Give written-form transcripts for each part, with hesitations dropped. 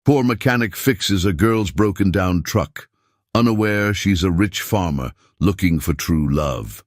Poor mechanic fixes a girl's broken-down truck, unaware she's a rich farmer looking for true love.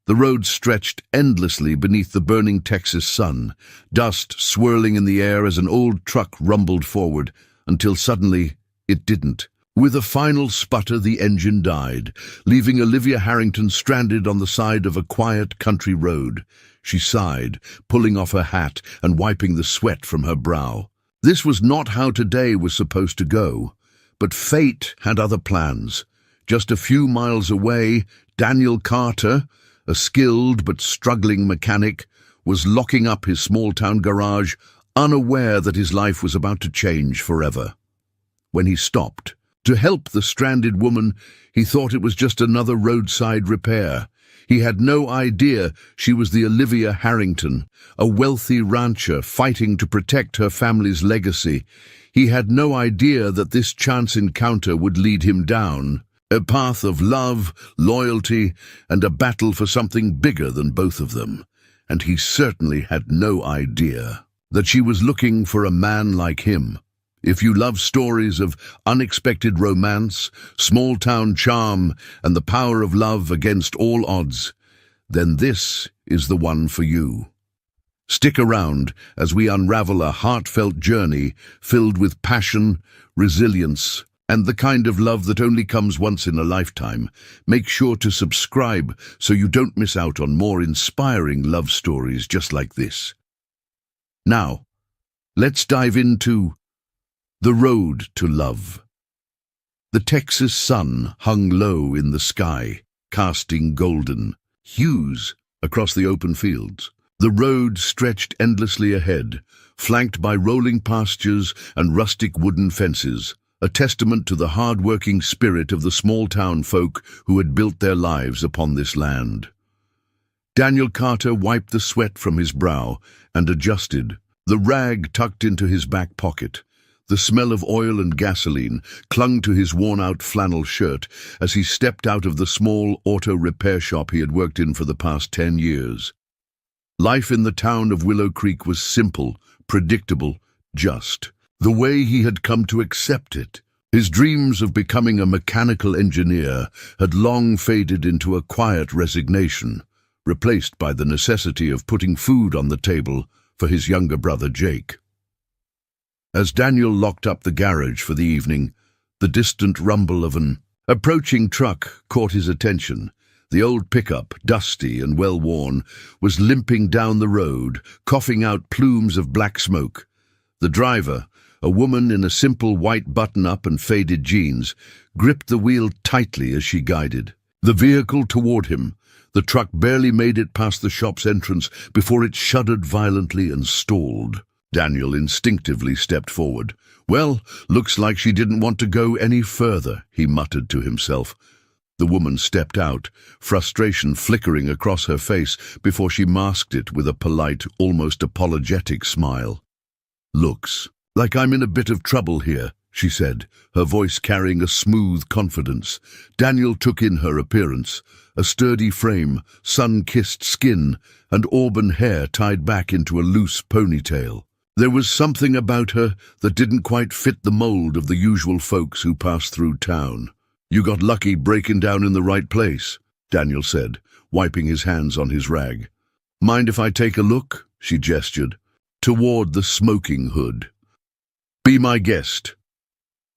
The road stretched endlessly beneath the burning Texas sun, dust swirling in the air as an old truck rumbled forward, until suddenly it didn't. With a final sputter, the engine died, leaving Olivia Harrington stranded on the side of a quiet country road. She sighed, pulling off her hat and wiping the sweat from her brow. This was not how today was supposed to go, but fate had other plans. Just a few miles away, Daniel Carter, a skilled but struggling mechanic, was locking up his small-town garage, unaware that his life was about to change forever. When he stopped to help the stranded woman, he thought it was just another roadside repair. He had no idea she was the Olivia Harrington, a wealthy rancher fighting to protect her family's legacy. He had no idea that this chance encounter would lead him down a path of love, loyalty, and a battle for something bigger than both of them. And he certainly had no idea that she was looking for a man like him. If you love stories of unexpected romance, small-town charm, and the power of love against all odds, then this is the one for you. Stick around as we unravel a heartfelt journey filled with passion, resilience, and the kind of love that only comes once in a lifetime. Make sure to subscribe so you don't miss out on more inspiring love stories just like this. Now, let's dive into The Road to Love. The Texas sun hung low in the sky, casting golden hues across the open fields. The road stretched endlessly ahead, flanked by rolling pastures and rustic wooden fences, a testament to the hard-working spirit of the small-town folk who had built their lives upon this land. Daniel Carter wiped the sweat from his brow and adjusted, the rag tucked into his back pocket. The smell of oil and gasoline clung to his worn-out flannel shirt as he stepped out of the small auto repair shop he had worked in for the past 10 years. Life in the town of Willow Creek was simple, predictable, just the way he had come to accept it. His dreams of becoming a mechanical engineer had long faded into a quiet resignation, replaced by the necessity of putting food on the table for his younger brother Jake. As Daniel locked up the garage for the evening, the distant rumble of an approaching truck caught his attention. The old pickup, dusty and well-worn, was limping down the road, coughing out plumes of black smoke. The driver, a woman in a simple white button-up and faded jeans, gripped the wheel tightly as she guided the vehicle toward him. The truck barely made it past the shop's entrance before it shuddered violently and stalled. Daniel instinctively stepped forward. "Well, looks like she didn't want to go any further," he muttered to himself. The woman stepped out, frustration flickering across her face before she masked it with a polite, almost apologetic smile. "Looks like I'm in a bit of trouble here," she said, her voice carrying a smooth confidence. Daniel took in her appearance, a sturdy frame, sun-kissed skin, and auburn hair tied back into a loose ponytail. There was something about her that didn't quite fit the mold of the usual folks who passed through town. "You got lucky breaking down in the right place," Daniel said, wiping his hands on his rag. "Mind if I take a look?" she gestured, toward the smoking hood. "Be my guest."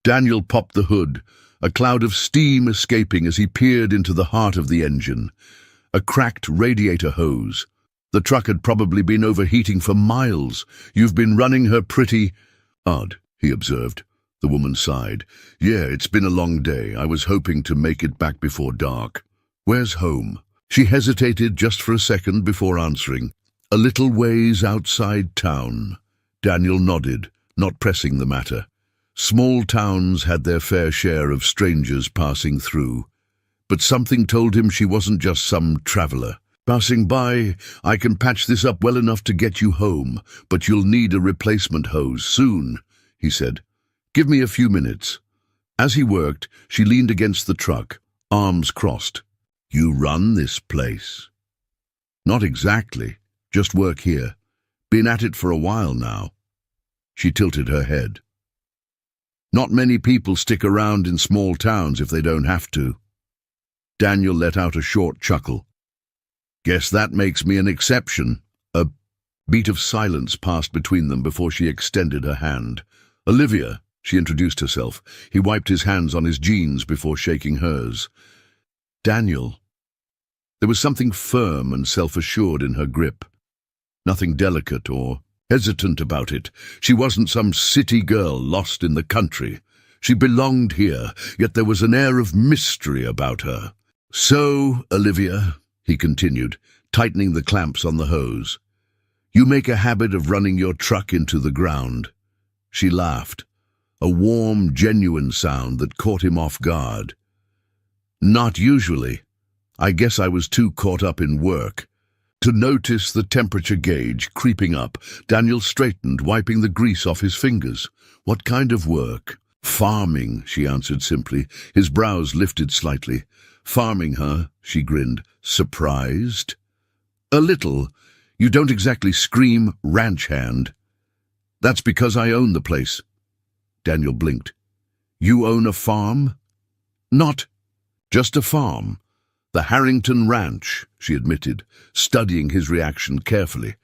Daniel popped the hood, a cloud of steam escaping as he peered into the heart of the engine. A cracked radiator hose. The truck had probably been overheating for miles. "You've been running her pretty odd," he observed. The woman sighed. "Yeah, it's been a long day. I was hoping to make it back before dark." "Where's home?" She hesitated just for a second before answering. "A little ways outside town." Daniel nodded, not pressing the matter. Small towns had their fair share of strangers passing through, but something told him she wasn't just some traveler. "Passing by, I can patch this up well enough to get you home, but you'll need a replacement hose soon," he said. "Give me a few minutes." As he worked, she leaned against the truck, arms crossed. "You run this place?" "Not exactly. Just work here. Been at it for a while now." She tilted her head. Not many people stick around in small towns if they don't have to. Daniel let out a short chuckle. Guess that makes me an exception. A beat of silence passed between them before she extended her hand. Olivia, she introduced herself. He wiped his hands on his jeans before shaking hers. Daniel. There was something firm and self-assured in her grip. Nothing delicate or hesitant about it. She wasn't some city girl lost in the country. She belonged here, yet there was an air of mystery about her. So, Olivia, he continued, tightening the clamps on the hose, you make a habit of running your truck into the ground. She laughed, a warm, genuine sound that caught him off guard. Not usually. I guess I was too caught up in work. To notice the temperature gauge creeping up, Daniel straightened, wiping the grease off his fingers. What kind of work? Farming, she answered simply. His brows lifted slightly. Farming, huh? She grinned. Surprised? A little. You don't exactly scream ranch hand. That's because I own the place. Daniel blinked. You own a farm? Not just a farm. The Harrington Ranch, she admitted, studying his reaction carefully.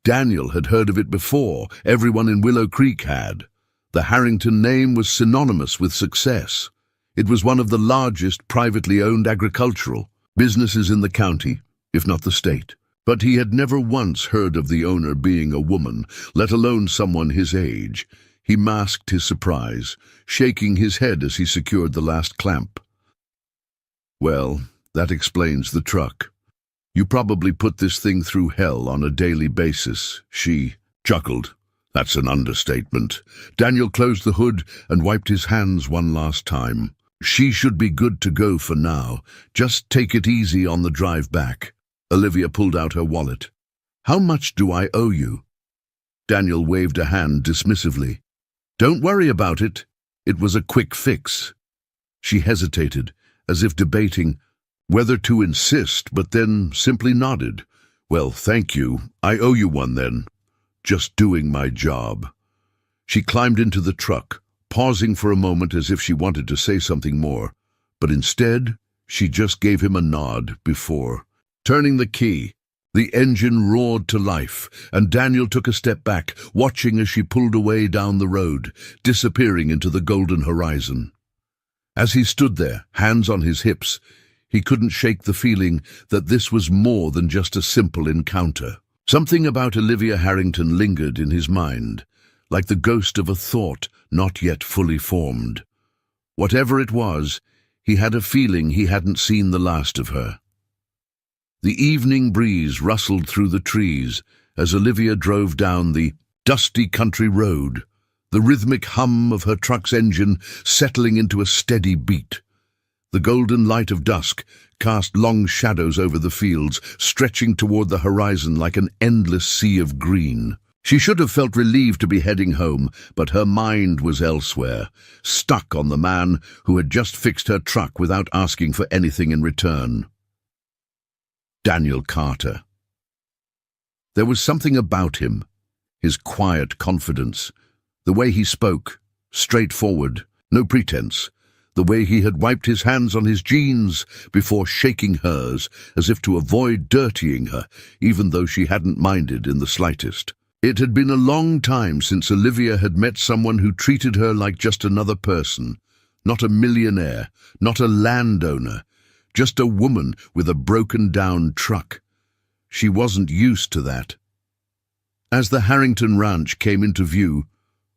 Daniel had heard of it before. Everyone in Willow Creek had. The Harrington name was synonymous with success. It was one of the largest privately owned agricultural businesses in the county, if not the state. But he had never once heard of the owner being a woman, let alone someone his age. He masked his surprise, shaking his head as he secured the last clamp. Well, that explains the truck. You probably put this thing through hell on a daily basis, she chuckled. That's an understatement. Daniel closed the hood and wiped his hands one last time. She should be good to go for now. Just take it easy on the drive back. Olivia pulled out her wallet. How much do I owe you? Daniel waved a hand dismissively. Don't worry about it. It was a quick fix. She hesitated, as if debating whether to insist, but then simply nodded. Well, thank you. I owe you one then. Just doing my job. She climbed into the truck, pausing for a moment as if she wanted to say something more, but instead she just gave him a nod before turning the key. The engine roared to life, and Daniel took a step back, watching as she pulled away down the road, disappearing into the golden horizon. As he stood there, hands on his hips, he couldn't shake the feeling that this was more than just a simple encounter. Something about Olivia Harrington lingered in his mind, like the ghost of a thought not yet fully formed. Whatever it was, he had a feeling he hadn't seen the last of her. The evening breeze rustled through the trees as Olivia drove down the dusty country road, the rhythmic hum of her truck's engine settling into a steady beat. The golden light of dusk cast long shadows over the fields, stretching toward the horizon like an endless sea of green. She should have felt relieved to be heading home, but her mind was elsewhere, stuck on the man who had just fixed her truck without asking for anything in return. Daniel Carter. There was something about him, his quiet confidence, the way he spoke, straightforward, no pretense, the way he had wiped his hands on his jeans before shaking hers as if to avoid dirtying her, even though she hadn't minded in the slightest. It had been a long time since Olivia had met someone who treated her like just another person, not a millionaire, not a landowner, just a woman with a broken-down truck. She wasn't used to that. As the Harrington Ranch came into view,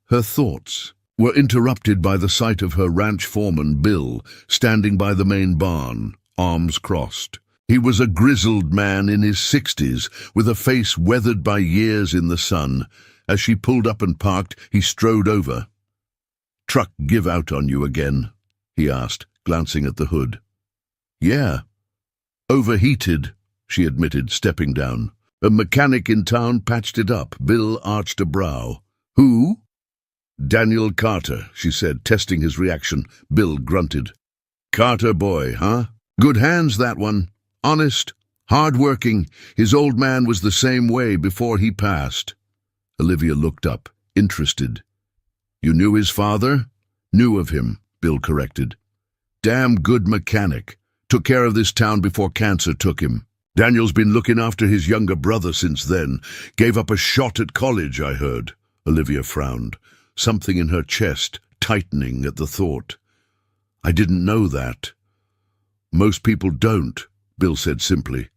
her thoughts were interrupted by the sight of her ranch foreman, Bill, standing by the main barn, arms crossed. He was a grizzled man in his 60s, with a face weathered by years in the sun. As she pulled up and parked, he strode over. "Truck give out on you again?" he asked, glancing at the hood. "Yeah. Overheated," she admitted, stepping down. "A mechanic in town patched it up." Bill arched a brow. "Who?" "Daniel Carter," she said, testing his reaction. Bill grunted. "Carter boy, huh? Good hands, that one. Honest, hard-working. His old man was the same way before he passed." Olivia looked up, interested. "You knew his father?" Knew of him, Bill corrected. Damn good mechanic. Took care of this town before cancer took him. Daniel's been looking after his younger brother since then. Gave up a shot at college, I heard. Olivia frowned, something in her chest tightening at the thought. I didn't know that. Most people don't, Bill said simply.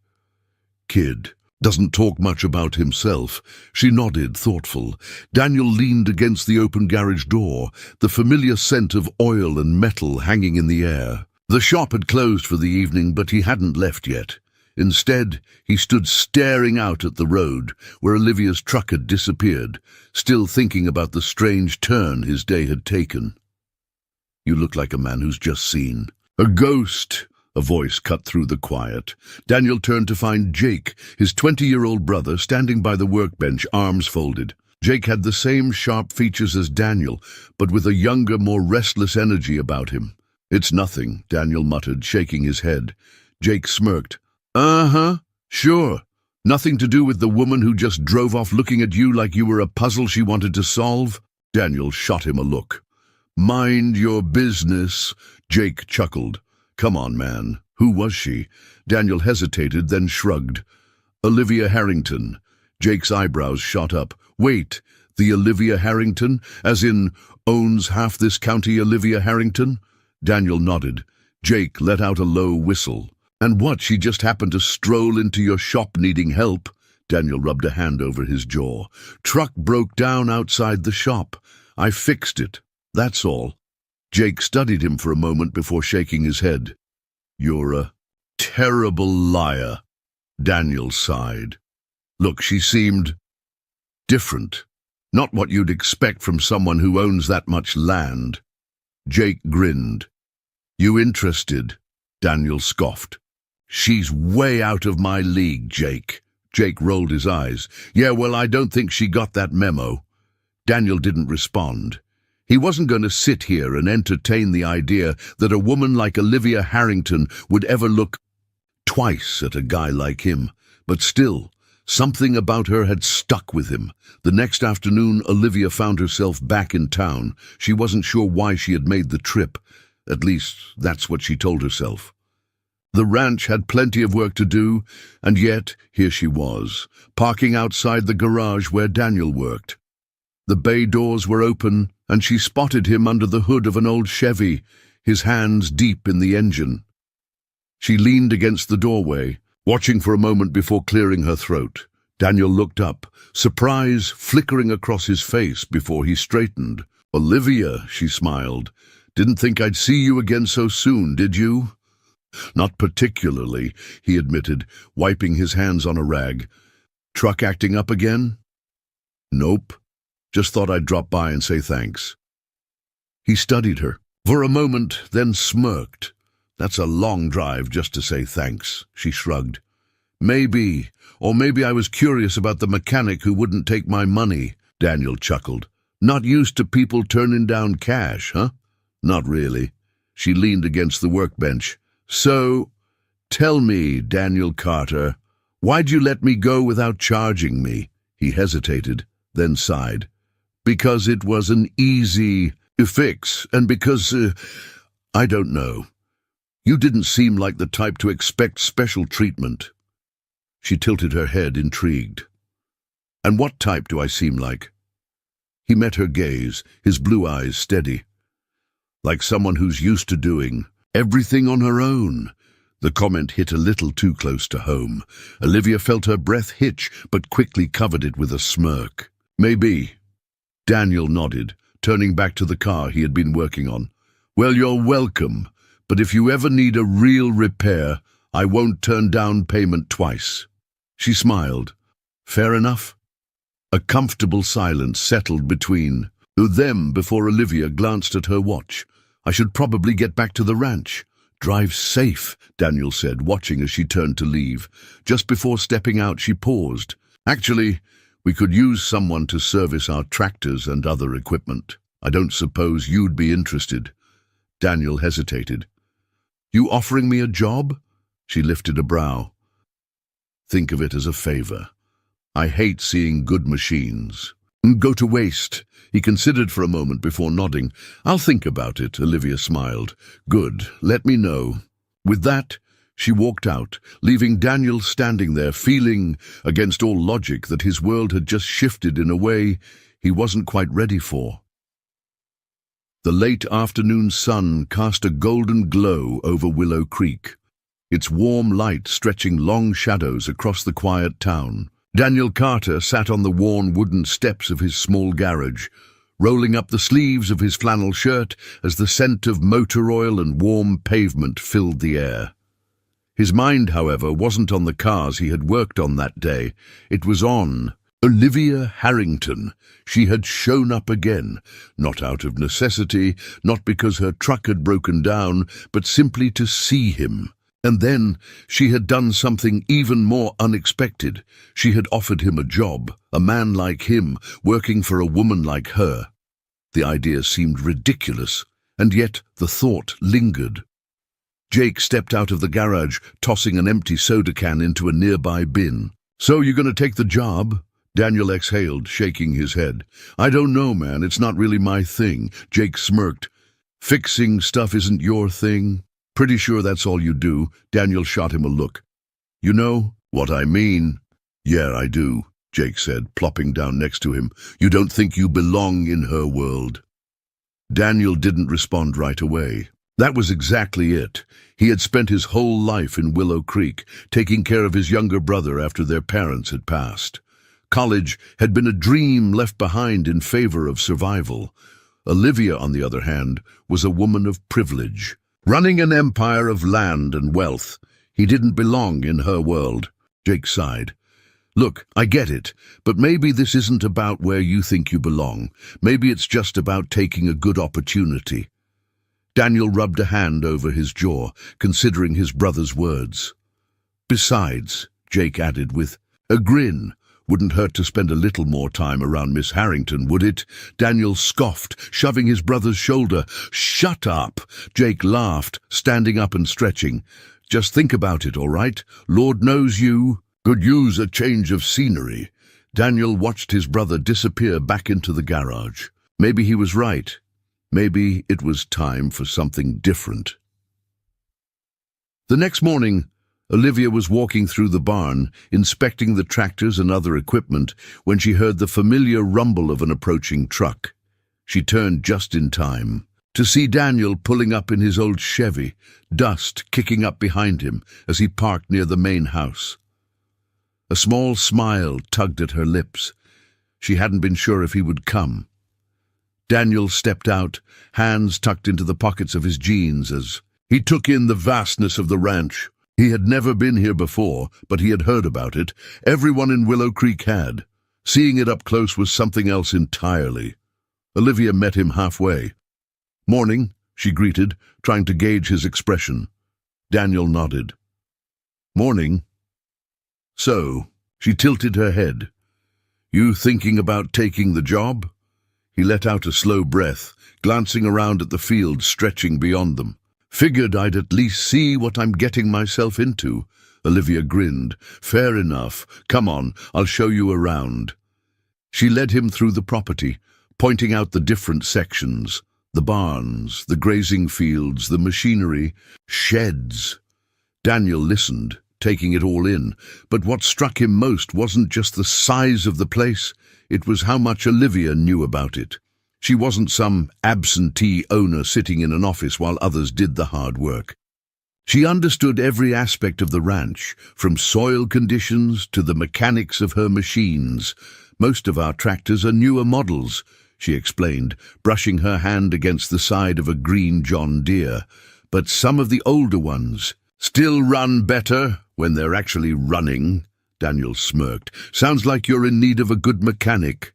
Kid. Doesn't talk much about himself. She nodded, thoughtful. Daniel leaned against the open garage door, the familiar scent of oil and metal hanging in the air. The shop had closed for the evening, but he hadn't left yet. Instead, he stood staring out at the road, where Olivia's truck had disappeared, still thinking about the strange turn his day had taken. You look like a man who's just seen. A ghost! A voice cut through the quiet. Daniel turned to find Jake, his 20-year-old brother, standing by the workbench, arms folded. Jake had the same sharp features as Daniel, but with a younger, more restless energy about him. It's nothing, Daniel muttered, shaking his head. Jake smirked. Uh-huh, sure. Nothing to do with the woman who just drove off looking at you like you were a puzzle she wanted to solve? Daniel shot him a look. Mind your business, Jake chuckled. Come on, man. Who was she? Daniel hesitated, then shrugged. Olivia Harrington. Jake's eyebrows shot up. Wait, the Olivia Harrington? As in, owns half this county Olivia Harrington? Daniel nodded. Jake let out a low whistle. And what, she just happened to stroll into your shop needing help? Daniel rubbed a hand over his jaw. Truck broke down outside the shop. I fixed it. That's all. Jake studied him for a moment before shaking his head. You're a terrible liar, Daniel sighed. Look, she seemed different. Not what you'd expect from someone who owns that much land. Jake grinned. You interested? Daniel scoffed. She's way out of my league, Jake. Jake rolled his eyes. Yeah, well, I don't think she got that memo. Daniel didn't respond. He wasn't going to sit here and entertain the idea that a woman like Olivia Harrington would ever look twice at a guy like him. But still, something about her had stuck with him. The next afternoon, Olivia found herself back in town. She wasn't sure why she had made the trip. At least, that's what she told herself. The ranch had plenty of work to do, and yet here she was, parking outside the garage where Daniel worked. The bay doors were open, and she spotted him under the hood of an old Chevy, his hands deep in the engine. She leaned against the doorway, watching for a moment before clearing her throat. Daniel looked up, surprise flickering across his face before he straightened. Olivia, she smiled. Didn't think I'd see you again so soon, did you? Not particularly, he admitted, wiping his hands on a rag. Truck acting up again? Nope. Just thought I'd drop by and say thanks. He studied her for a moment, then smirked. That's a long drive just to say thanks, she shrugged. Maybe, or maybe I was curious about the mechanic who wouldn't take my money, Daniel chuckled. Not used to people turning down cash, huh? Not really. She leaned against the workbench. So, tell me, Daniel Carter, why'd you let me go without charging me? He hesitated, then sighed. Because it was an easy fix, and because, I don't know. You didn't seem like the type to expect special treatment. She tilted her head, intrigued. And what type do I seem like? He met her gaze, his blue eyes steady. Like someone who's used to doing everything on her own. The comment hit a little too close to home. Olivia felt her breath hitch, but quickly covered it with a smirk. Maybe. Daniel nodded, turning back to the car he had been working on. Well, you're welcome, but if you ever need a real repair, I won't turn down payment twice. She smiled. Fair enough. A comfortable silence settled between them before Olivia glanced at her watch. I should probably get back to the ranch. Drive safe, Daniel said, watching as she turned to leave. Just before stepping out, she paused. Actually, we could use someone to service our tractors and other equipment. I don't suppose you'd be interested. Daniel hesitated. You offering me a job? She lifted a brow. Think of it as a favor. I hate seeing good machines. Go to waste. He considered for a moment before nodding. I'll think about it, Olivia smiled. Good, let me know. With that, she walked out, leaving Daniel standing there, feeling, against all logic, that his world had just shifted in a way he wasn't quite ready for. The late afternoon sun cast a golden glow over Willow Creek, its warm light stretching long shadows across the quiet town. Daniel Carter sat on the worn wooden steps of his small garage, rolling up the sleeves of his flannel shirt as the scent of motor oil and warm pavement filled the air. His mind, however, wasn't on the cars he had worked on that day. It was on Olivia Harrington. She had shown up again, not out of necessity, not because her truck had broken down, but simply to see him. And then she had done something even more unexpected. She had offered him a job, a man like him, working for a woman like her. The idea seemed ridiculous, and yet the thought lingered. Jake stepped out of the garage, tossing an empty soda can into a nearby bin. So you're going to take the job? Daniel exhaled, shaking his head. I don't know, man. It's not really my thing. Jake smirked. Fixing stuff isn't your thing? Pretty sure that's all you do. Daniel shot him a look. You know what I mean? Yeah, I do, Jake said, plopping down next to him. You don't think you belong in her world? Daniel didn't respond right away. That was exactly it. He had spent his whole life in Willow Creek, taking care of his younger brother after their parents had passed. College had been a dream left behind in favor of survival. Olivia, on the other hand, was a woman of privilege. Running an empire of land and wealth, he didn't belong in her world. Jake sighed. Look, I get it, but maybe this isn't about where you think you belong. Maybe it's just about taking a good opportunity. Daniel rubbed a hand over his jaw, considering his brother's words. Besides, Jake added with a grin, wouldn't hurt to spend a little more time around Miss Harrington, would it? Daniel scoffed, shoving his brother's shoulder. Shut up! Jake laughed, standing up and stretching. Just think about it, all right? Lord knows you could use a change of scenery. Daniel watched his brother disappear back into the garage. Maybe he was right. Maybe it was time for something different. The next morning, Olivia was walking through the barn, inspecting the tractors and other equipment, when she heard the familiar rumble of an approaching truck. She turned just in time to see Daniel pulling up in his old Chevy, dust kicking up behind him as he parked near the main house. A small smile tugged at her lips. She hadn't been sure if he would come. Daniel stepped out, hands tucked into the pockets of his jeans as he took in the vastness of the ranch. He had never been here before, but he had heard about it. Everyone in Willow Creek had. Seeing it up close was something else entirely. Olivia met him halfway. Morning, she greeted, trying to gauge his expression. Daniel nodded. Morning. So, she tilted her head. You thinking about taking the job? He let out a slow breath, glancing around at the field stretching beyond them. Figured I'd at least see what I'm getting myself into. Olivia grinned. Fair enough. Come on, I'll show you around. She led him through the property, pointing out the different sections. The barns, the grazing fields, the machinery, sheds. Daniel listened, taking it all in, but what struck him most wasn't just the size of the place, it was how much Olivia knew about it. She wasn't some absentee owner sitting in an office while others did the hard work. She understood every aspect of the ranch, from soil conditions to the mechanics of her machines. Most of our tractors are newer models, she explained, brushing her hand against the side of a green John Deere. But some of the older ones still run better when they're actually running. Daniel smirked. Sounds like you're in need of a good mechanic.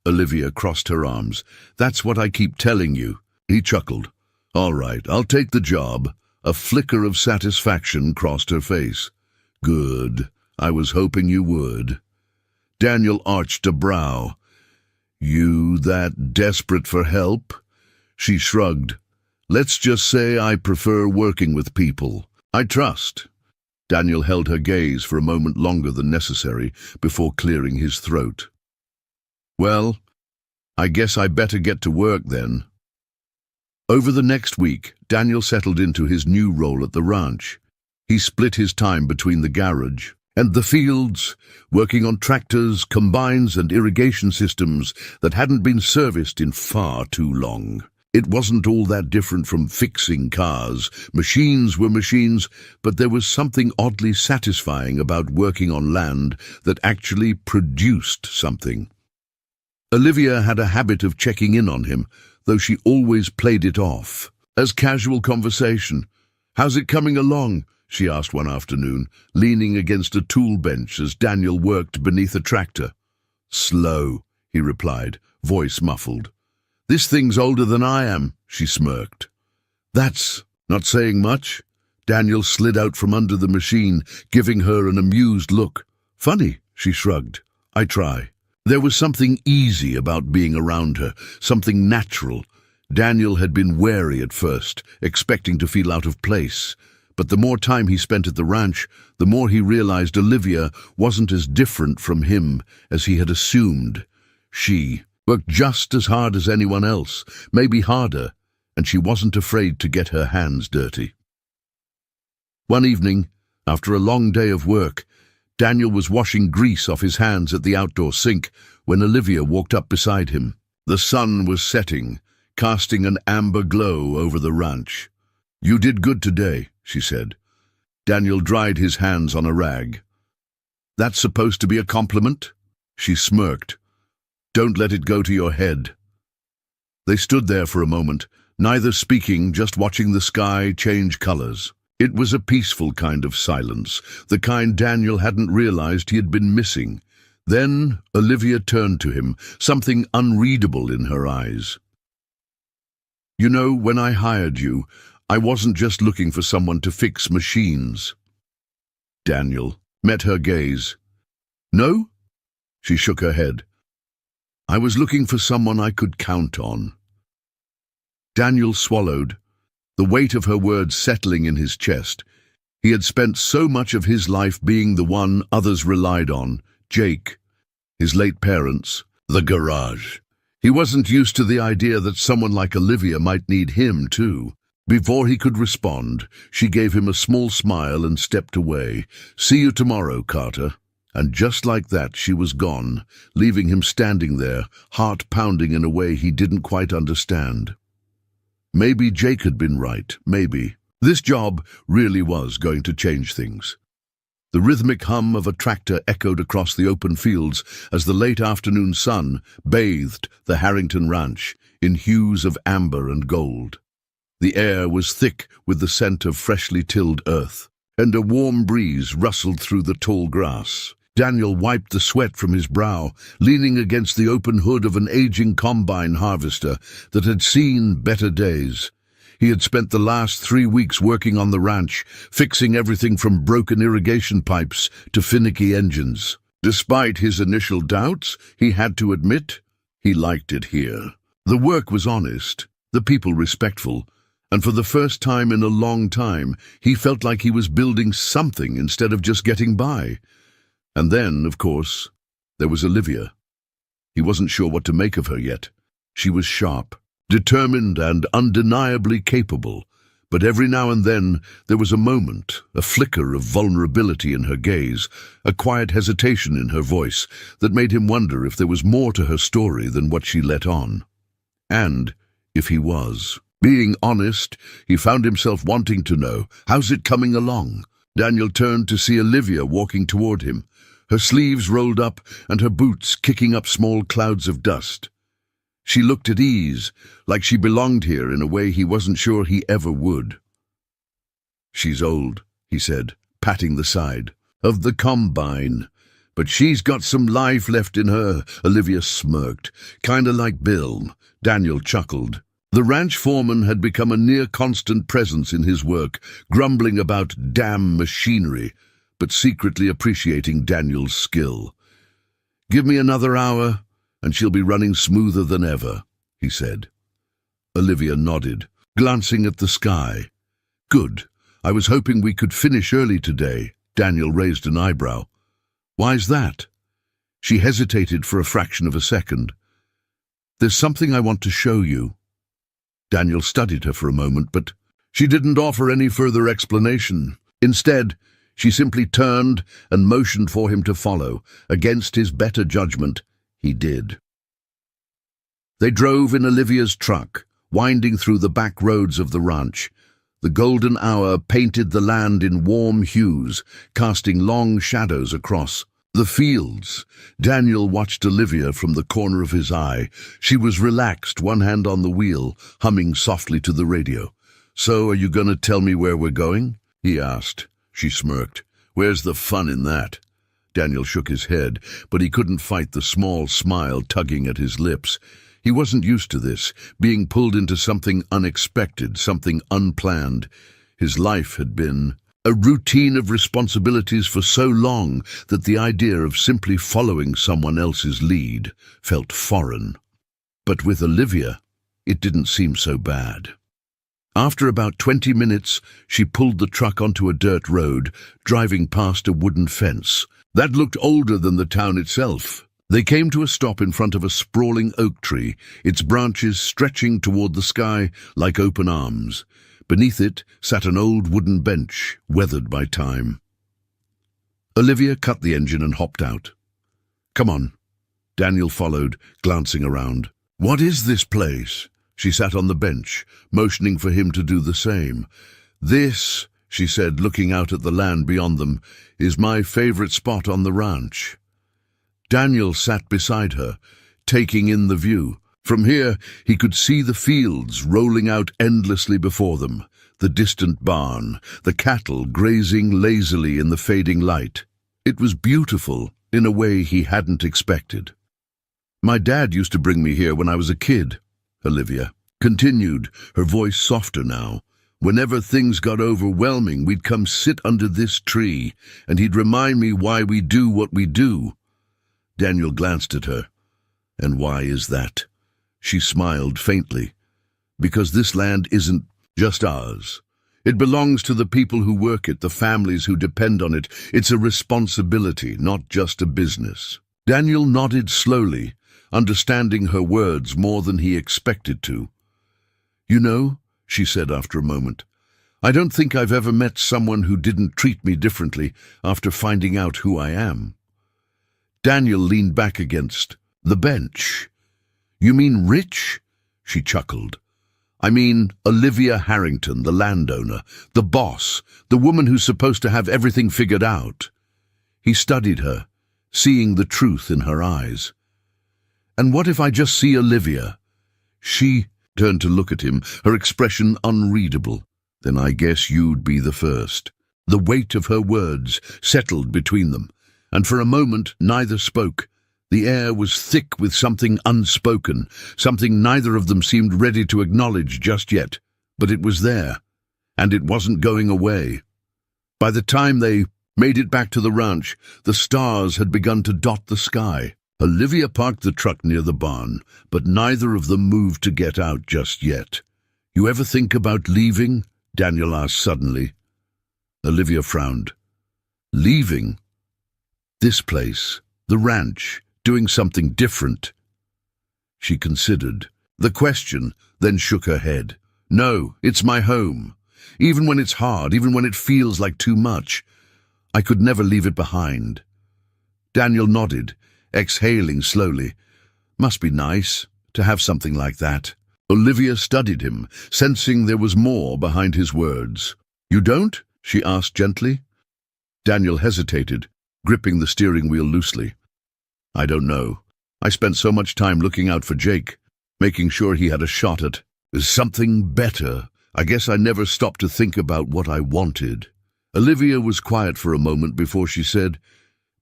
Olivia crossed her arms. That's what I keep telling you. He chuckled. All right, I'll take the job. A flicker of satisfaction crossed her face. Good. I was hoping you would. Daniel arched a brow. You that desperate for help? She shrugged. Let's just say I prefer working with people I trust. Daniel held her gaze for a moment longer than necessary before clearing his throat. Well, I guess I better get to work then. Over the next week, Daniel settled into his new role at the ranch. He split his time between the garage and the fields, working on tractors, combines and irrigation systems that hadn't been serviced in far too long. It wasn't all that different from fixing cars. Machines were machines, but there was something oddly satisfying about working on land that actually produced something. Olivia had a habit of checking in on him, though she always played it off as casual conversation. "How's it coming along?" she asked one afternoon, leaning against a tool bench as Daniel worked beneath a tractor. "Slow," he replied, voice muffled. "This thing's older than I am," she smirked. "That's not saying much." Daniel slid out from under the machine, giving her an amused look. "Funny," she shrugged. "I try." There was something easy about being around her, something natural. Daniel had been wary at first, expecting to feel out of place. But the more time he spent at the ranch, the more he realized Olivia wasn't as different from him as he had assumed. She worked just as hard as anyone else, maybe harder, and she wasn't afraid to get her hands dirty. One evening, after a long day of work, Daniel was washing grease off his hands at the outdoor sink when Olivia walked up beside him. The sun was setting, casting an amber glow over the ranch. "You did good today," she said. Daniel dried his hands on a rag. "That's supposed to be a compliment?" She smirked. "Don't let it go to your head." They stood there for a moment, neither speaking, just watching the sky change colors. It was a peaceful kind of silence, the kind Daniel hadn't realized he had been missing. Then Olivia turned to him, something unreadable in her eyes. "You know, when I hired you, I wasn't just looking for someone to fix machines." Daniel met her gaze. "No?" She shook her head. "I was looking for someone I could count on." Daniel swallowed, the weight of her words settling in his chest. He had spent so much of his life being the one others relied on, Jake, his late parents, the garage. He wasn't used to the idea that someone like Olivia might need him, too. Before he could respond, she gave him a small smile and stepped away. "See you tomorrow, Carter." And just like that, she was gone, leaving him standing there, heart pounding in a way he didn't quite understand. Maybe Jake had been right, maybe. This job really was going to change things. The rhythmic hum of a tractor echoed across the open fields as the late afternoon sun bathed the Harrington Ranch in hues of amber and gold. The air was thick with the scent of freshly tilled earth, and a warm breeze rustled through the tall grass. Daniel wiped the sweat from his brow, leaning against the open hood of an aging combine harvester that had seen better days. He had spent the last 3 weeks working on the ranch, fixing everything from broken irrigation pipes to finicky engines. Despite his initial doubts, he had to admit he liked it here. The work was honest, the people respectful, and for the first time in a long time, he felt like he was building something instead of just getting by. And then, of course, there was Olivia. He wasn't sure what to make of her yet. She was sharp, determined and undeniably capable, but every now and then there was a moment, a flicker of vulnerability in her gaze, a quiet hesitation in her voice that made him wonder if there was more to her story than what she let on. And if he was. Being honest, he found himself wanting to know, how's it coming along? Daniel turned to see Olivia walking toward him, her sleeves rolled up and her boots kicking up small clouds of dust. She looked at ease, like she belonged here in a way he wasn't sure he ever would. "She's old," he said, patting the side of the combine. "But she's got some life left in her," Olivia smirked. "Kinda like Bill." Daniel chuckled. The ranch foreman had become a near-constant presence in his work, grumbling about damn machinery, but secretly appreciating Daniel's skill. "Give me another hour, and she'll be running smoother than ever," he said. Olivia nodded, glancing at the sky. "Good. I was hoping we could finish early today." Daniel raised an eyebrow. "Why's that?" She hesitated for a fraction of a second. "There's something I want to show you." Daniel studied her for a moment, but she didn't offer any further explanation. Instead, she simply turned and motioned for him to follow. Against his better judgment, he did. They drove in Olivia's truck, winding through the back roads of the ranch. The golden hour painted the land in warm hues, casting long shadows across the fields. Daniel watched Olivia from the corner of his eye. She was relaxed, one hand on the wheel, humming softly to the radio. "So, are you going to tell me where we're going?" he asked. She smirked. "Where's the fun in that?" Daniel shook his head, but he couldn't fight the small smile tugging at his lips. He wasn't used to this, being pulled into something unexpected, something unplanned. His life had been a routine of responsibilities for so long that the idea of simply following someone else's lead felt foreign. But with Olivia, it didn't seem so bad. After about 20 minutes, she pulled the truck onto a dirt road, driving past a wooden fence that looked older than the town itself. They came to a stop in front of a sprawling oak tree, its branches stretching toward the sky like open arms. Beneath it sat an old wooden bench, weathered by time. Olivia cut the engine and hopped out. "Come on." Daniel followed, glancing around. "What is this place?" She sat on the bench, motioning for him to do the same. "This," she said, looking out at the land beyond them, "is my favorite spot on the ranch." Daniel sat beside her, taking in the view. From here, he could see the fields rolling out endlessly before them, the distant barn, the cattle grazing lazily in the fading light. It was beautiful in a way he hadn't expected. "My dad used to bring me here when I was a kid," Olivia continued, her voice softer now. "Whenever things got overwhelming, we'd come sit under this tree, and he'd remind me why we do what we do." Daniel glanced at her. "And why is that?" She smiled faintly. "Because this land isn't just ours. It belongs to the people who work it, the families who depend on it. It's a responsibility, not just a business." Daniel nodded slowly, understanding her words more than he expected to. "You know," she said after a moment, "I don't think I've ever met someone who didn't treat me differently after finding out who I am." Daniel leaned back against the bench. "You mean Rich?" She chuckled. "I mean Olivia Harrington, the landowner, the boss, the woman who's supposed to have everything figured out." He studied her, seeing the truth in her eyes. "And what if I just see Olivia?" She turned to look at him, her expression unreadable. "Then I guess you'd be the first." The weight of her words settled between them, and for a moment neither spoke. The air was thick with something unspoken, something neither of them seemed ready to acknowledge just yet. But it was there, and it wasn't going away. By the time they made it back to the ranch, the stars had begun to dot the sky. Olivia parked the truck near the barn, but neither of them moved to get out just yet. "You ever think about leaving?" Daniel asked suddenly. Olivia frowned. "Leaving? This place, the ranch, doing something different?" She considered the question, then shook her head. "No, it's my home. Even when it's hard, even when it feels like too much, I could never leave it behind." Daniel nodded, exhaling slowly. "Must be nice to have something like that." Olivia studied him, sensing there was more behind his words. "You don't?" she asked gently. Daniel hesitated, gripping the steering wheel loosely. "I don't know. I spent so much time looking out for Jake, making sure he had a shot at something better. I guess I never stopped to think about what I wanted." Olivia was quiet for a moment before she said,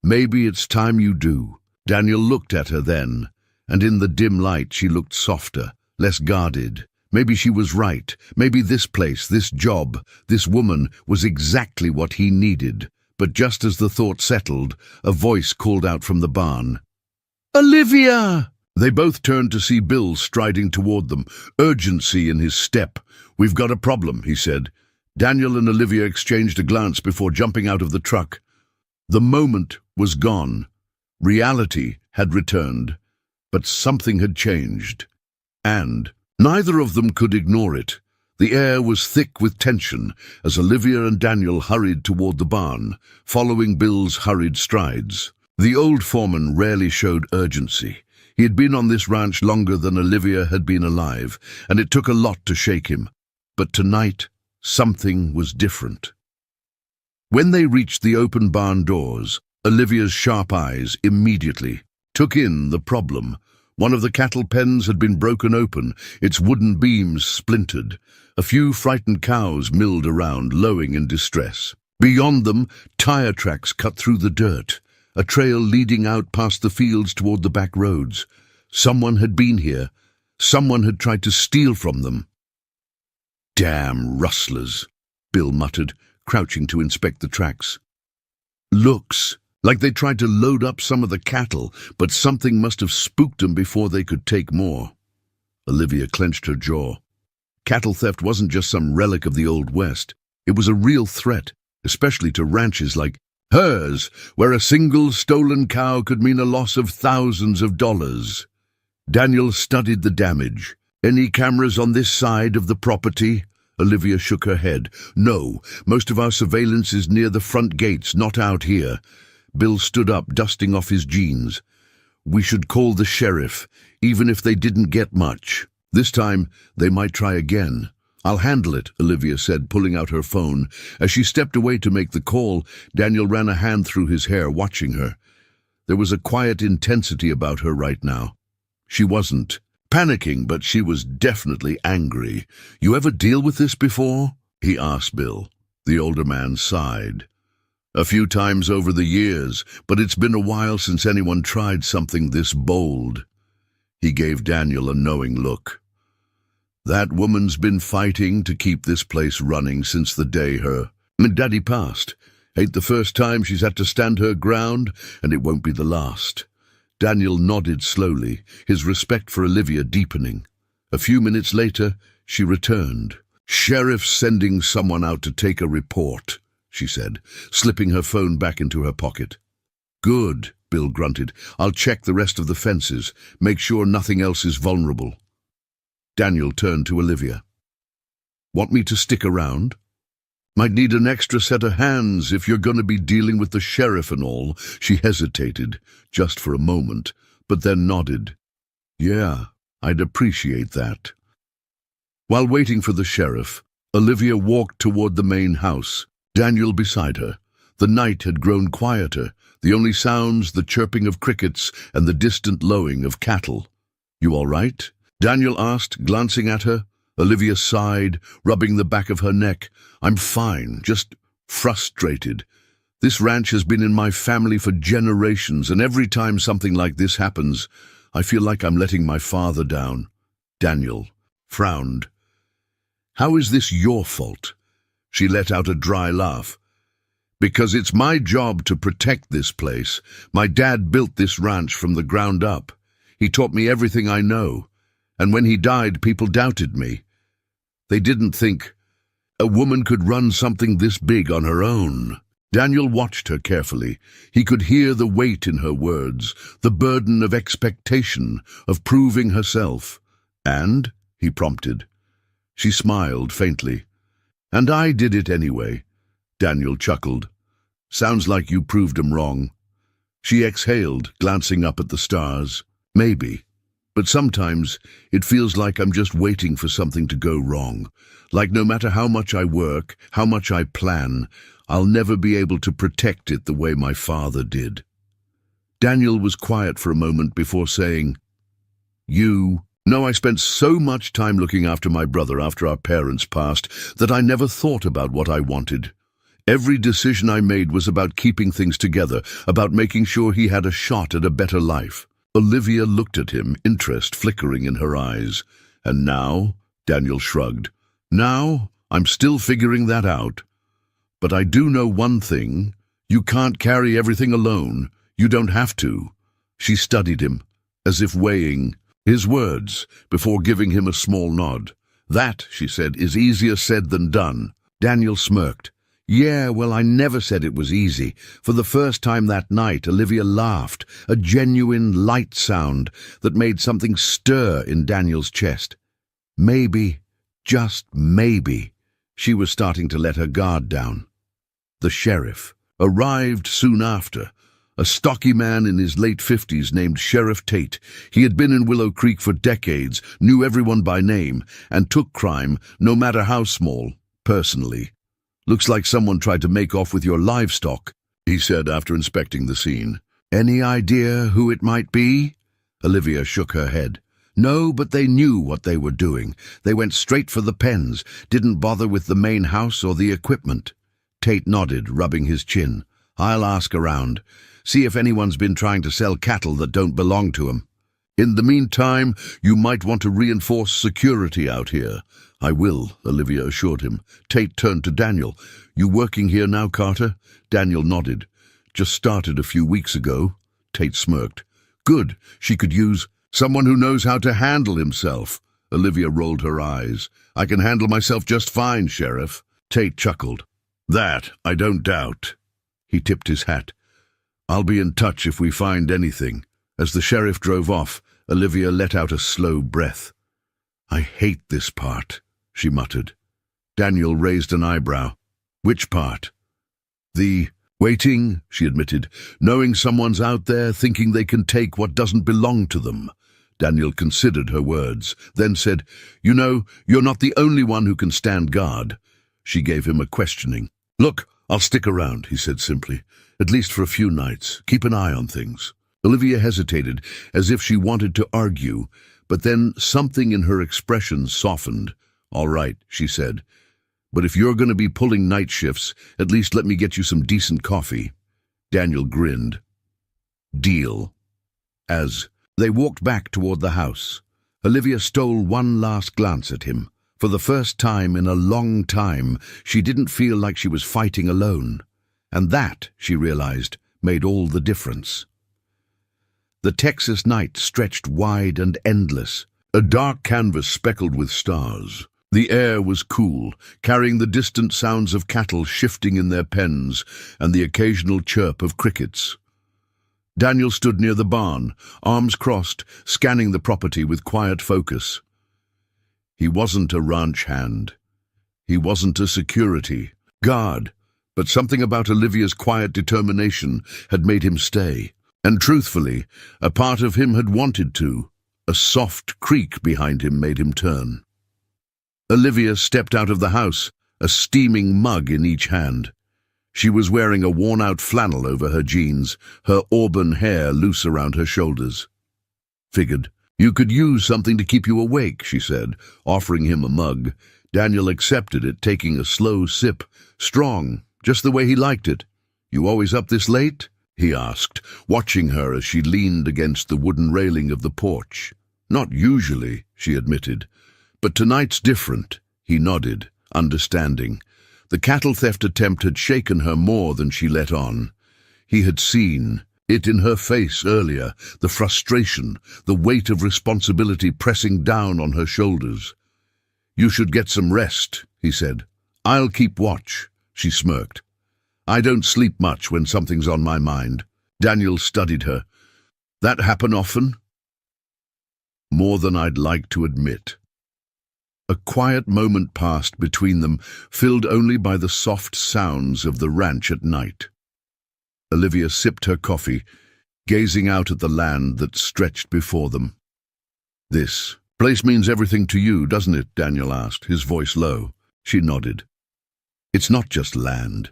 "Maybe it's time you do." Daniel looked at her then, and in the dim light she looked softer, less guarded. Maybe she was right. Maybe this place, this job, this woman was exactly what he needed. But just as the thought settled, a voice called out from the barn. "Olivia!" They both turned to see Bill striding toward them, urgency in his step. "We've got a problem," he said. Daniel and Olivia exchanged a glance before jumping out of the truck. The moment was gone. Reality had returned, but something had changed. And neither of them could ignore it. The air was thick with tension as Olivia and Daniel hurried toward the barn, following Bill's hurried strides. The old foreman rarely showed urgency. He had been on this ranch longer than Olivia had been alive, and it took a lot to shake him. But tonight, something was different. When they reached the open barn doors, Olivia's sharp eyes immediately took in the problem. One of the cattle pens had been broken open, its wooden beams splintered. A few frightened cows milled around, lowing in distress. Beyond them, tire tracks cut through the dirt, a trail leading out past the fields toward the back roads. Someone had been here. Someone had tried to steal from them. "Damn rustlers," Bill muttered, crouching to inspect the tracks. "Looks like they tried to load up some of the cattle, but something must have spooked them before they could take more." Olivia clenched her jaw. Cattle theft wasn't just some relic of the Old West. It was a real threat, especially to ranches like hers, where a single stolen cow could mean a loss of thousands of dollars. Daniel studied the damage. "Any cameras on this side of the property?" Olivia shook her head. "No, most of our surveillance is near the front gates, not out here." Bill stood up, dusting off his jeans. "We should call the sheriff, even if they didn't get much. This time, they might try again." "I'll handle it," Olivia said, pulling out her phone. As she stepped away to make the call, Daniel ran a hand through his hair, watching her. There was a quiet intensity about her right now. She wasn't panicking, but she was definitely angry. "You ever deal with this before?" he asked Bill. The older man sighed. "A few times over the years, but it's been a while since anyone tried something this bold." He gave Daniel a knowing look. "That woman's been fighting to keep this place running since the day her daddy passed. Ain't the first time she's had to stand her ground, and it won't be the last." Daniel nodded slowly, his respect for Olivia deepening. A few minutes later, she returned. "Sheriff's sending someone out to take a report," she said, slipping her phone back into her pocket. "Good," Bill grunted. "I'll check the rest of the fences, make sure nothing else is vulnerable." Daniel turned to Olivia. "Want me to stick around? Might need an extra set of hands if you're going to be dealing with the sheriff and all." She hesitated, just for a moment, but then nodded. "Yeah, I'd appreciate that." While waiting for the sheriff, Olivia walked toward the main house, Daniel beside her. The night had grown quieter, the only sounds the chirping of crickets and the distant lowing of cattle. "You all right?" Daniel asked, glancing at her. Olivia sighed, rubbing the back of her neck. "I'm fine, just frustrated. This ranch has been in my family for generations, and every time something like this happens, I feel like I'm letting my father down." Daniel frowned. "How is this your fault?" She let out a dry laugh. "Because it's my job to protect this place. My dad built this ranch from the ground up. He taught me everything I know. And when he died, people doubted me. They didn't think a woman could run something this big on her own." Daniel watched her carefully. He could hear the weight in her words, the burden of expectation, of proving herself. "And?" he prompted. She smiled faintly. "And I did it anyway." Daniel chuckled. "Sounds like you proved 'em wrong." She exhaled, glancing up at the stars. "Maybe. But sometimes it feels like I'm just waiting for something to go wrong. Like no matter how much I work, how much I plan, I'll never be able to protect it the way my father did." Daniel was quiet for a moment before saying, "You?" "No, I spent so much time looking after my brother after our parents passed that I never thought about what I wanted. Every decision I made was about keeping things together, about making sure he had a shot at a better life." Olivia looked at him, interest flickering in her eyes. "And now?" Daniel shrugged. "Now, I'm still figuring that out. But I do know one thing. You can't carry everything alone. You don't have to." She studied him, as if weighing his words, before giving him a small nod. "That," she said, "is easier said than done." Daniel smirked. Yeah, well, I never said it was easy. For the first time that night, Olivia laughed, a genuine light sound that made something stir in Daniel's chest. Maybe, just maybe, she was starting to let her guard down. The sheriff arrived soon after, a stocky man in his late 50s named Sheriff Tate. He had been in Willow Creek for decades, knew everyone by name, and took crime, no matter how small, personally. "Looks like someone tried to make off with your livestock," he said after inspecting the scene. "Any idea who it might be?" Olivia shook her head. No, but they knew what they were doing. They went straight for the pens, didn't bother with the main house or the equipment. Tate nodded, rubbing his chin. "I'll ask around. See if anyone's been trying to sell cattle that don't belong to 'em. In the meantime, you might want to reinforce security out here." "I will," Olivia assured him. Tate turned to Daniel. "You working here now, Carter?" Daniel nodded. "Just started a few weeks ago." Tate smirked. "Good. She could use someone who knows how to handle himself." Olivia rolled her eyes. "I can handle myself just fine, Sheriff." Tate chuckled. "That I don't doubt." He tipped his hat. "I'll be in touch if we find anything." As the sheriff drove off, Olivia let out a slow breath. "I hate this part," she muttered. Daniel raised an eyebrow. "Which part?" "The waiting," she admitted. "Knowing someone's out there, thinking they can take what doesn't belong to them." Daniel considered her words, then said, "You know, you're not the only one who can stand guard." She gave him a questioning. "Look, I'll stick around," he said simply. "At least for a few nights. Keep an eye on things." Olivia hesitated, as if she wanted to argue, but then something in her expression softened. "All right," she said. "But if you're going to be pulling night shifts, at least let me get you some decent coffee." Daniel grinned. "Deal." As they walked back toward the house, Olivia stole one last glance at him. For the first time in a long time, she didn't feel like she was fighting alone. And that, she realized, made all the difference. The Texas night stretched wide and endless, a dark canvas speckled with stars. The air was cool, carrying the distant sounds of cattle shifting in their pens and the occasional chirp of crickets. Daniel stood near the barn, arms crossed, scanning the property with quiet focus. He wasn't a ranch hand. He wasn't a security guard, but something about Olivia's quiet determination had made him stay. And truthfully, a part of him had wanted to. A soft creak behind him made him turn. Olivia stepped out of the house, a steaming mug in each hand. She was wearing a worn-out flannel over her jeans, her auburn hair loose around her shoulders. "Figured you could use something to keep you awake," she said, offering him a mug. Daniel accepted it, taking a slow sip. Strong, just the way he liked it. "You always up this late?" he asked, watching her as she leaned against the wooden railing of the porch. "Not usually," she admitted. "But tonight's different." He nodded, understanding. The cattle theft attempt had shaken her more than she let on. He had seen it in her face earlier, the frustration, the weight of responsibility pressing down on her shoulders. "You should get some rest," he said. "I'll keep watch," she smirked. "I don't sleep much when something's on my mind." Daniel studied her. "That happen often?" "More than I'd like to admit." A quiet moment passed between them, filled only by the soft sounds of the ranch at night. Olivia sipped her coffee, gazing out at the land that stretched before them. "This place means everything to you, doesn't it?" Daniel asked, his voice low. She nodded. "It's not just land.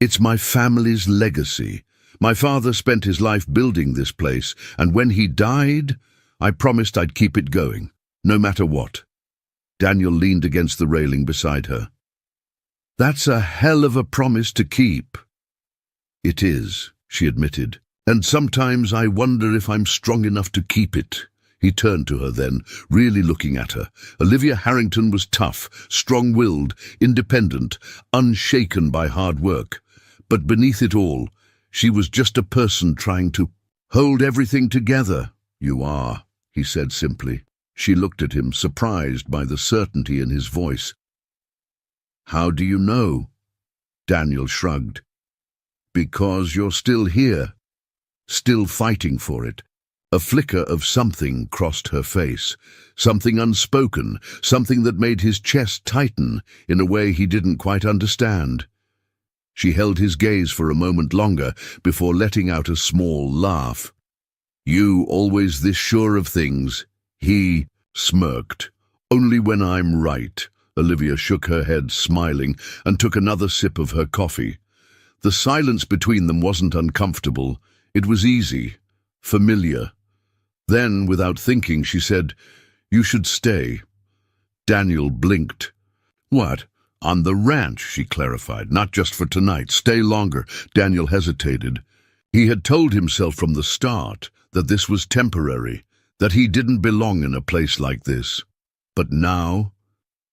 It's my family's legacy. My father spent his life building this place, and when he died, I promised I'd keep it going, no matter what." Daniel leaned against the railing beside her. "That's a hell of a promise to keep." "It is," she admitted, "and sometimes I wonder if I'm strong enough to keep it." He turned to her then, really looking at her. Olivia Harrington was tough, strong-willed, independent, unshaken by hard work. But beneath it all, she was just a person trying to hold everything together. "You are," he said simply. She looked at him, surprised by the certainty in his voice. "How do you know?" Daniel shrugged. Because you're still here, still fighting for it. A flicker of something crossed her face, something unspoken, something that made his chest tighten in a way he didn't quite understand. She held his gaze for a moment longer before letting out a small laugh. You always this sure of things? He smirked. Only when I'm right. Olivia shook her head, smiling, and took another sip of her coffee. The silence between them wasn't uncomfortable. It was easy, familiar. Then, without thinking, she said, "You should stay." Daniel blinked. "What?" "On the ranch," she clarified. "Not just for tonight. Stay longer." Daniel hesitated. He had told himself from the start that this was temporary, that he didn't belong in a place like this. But now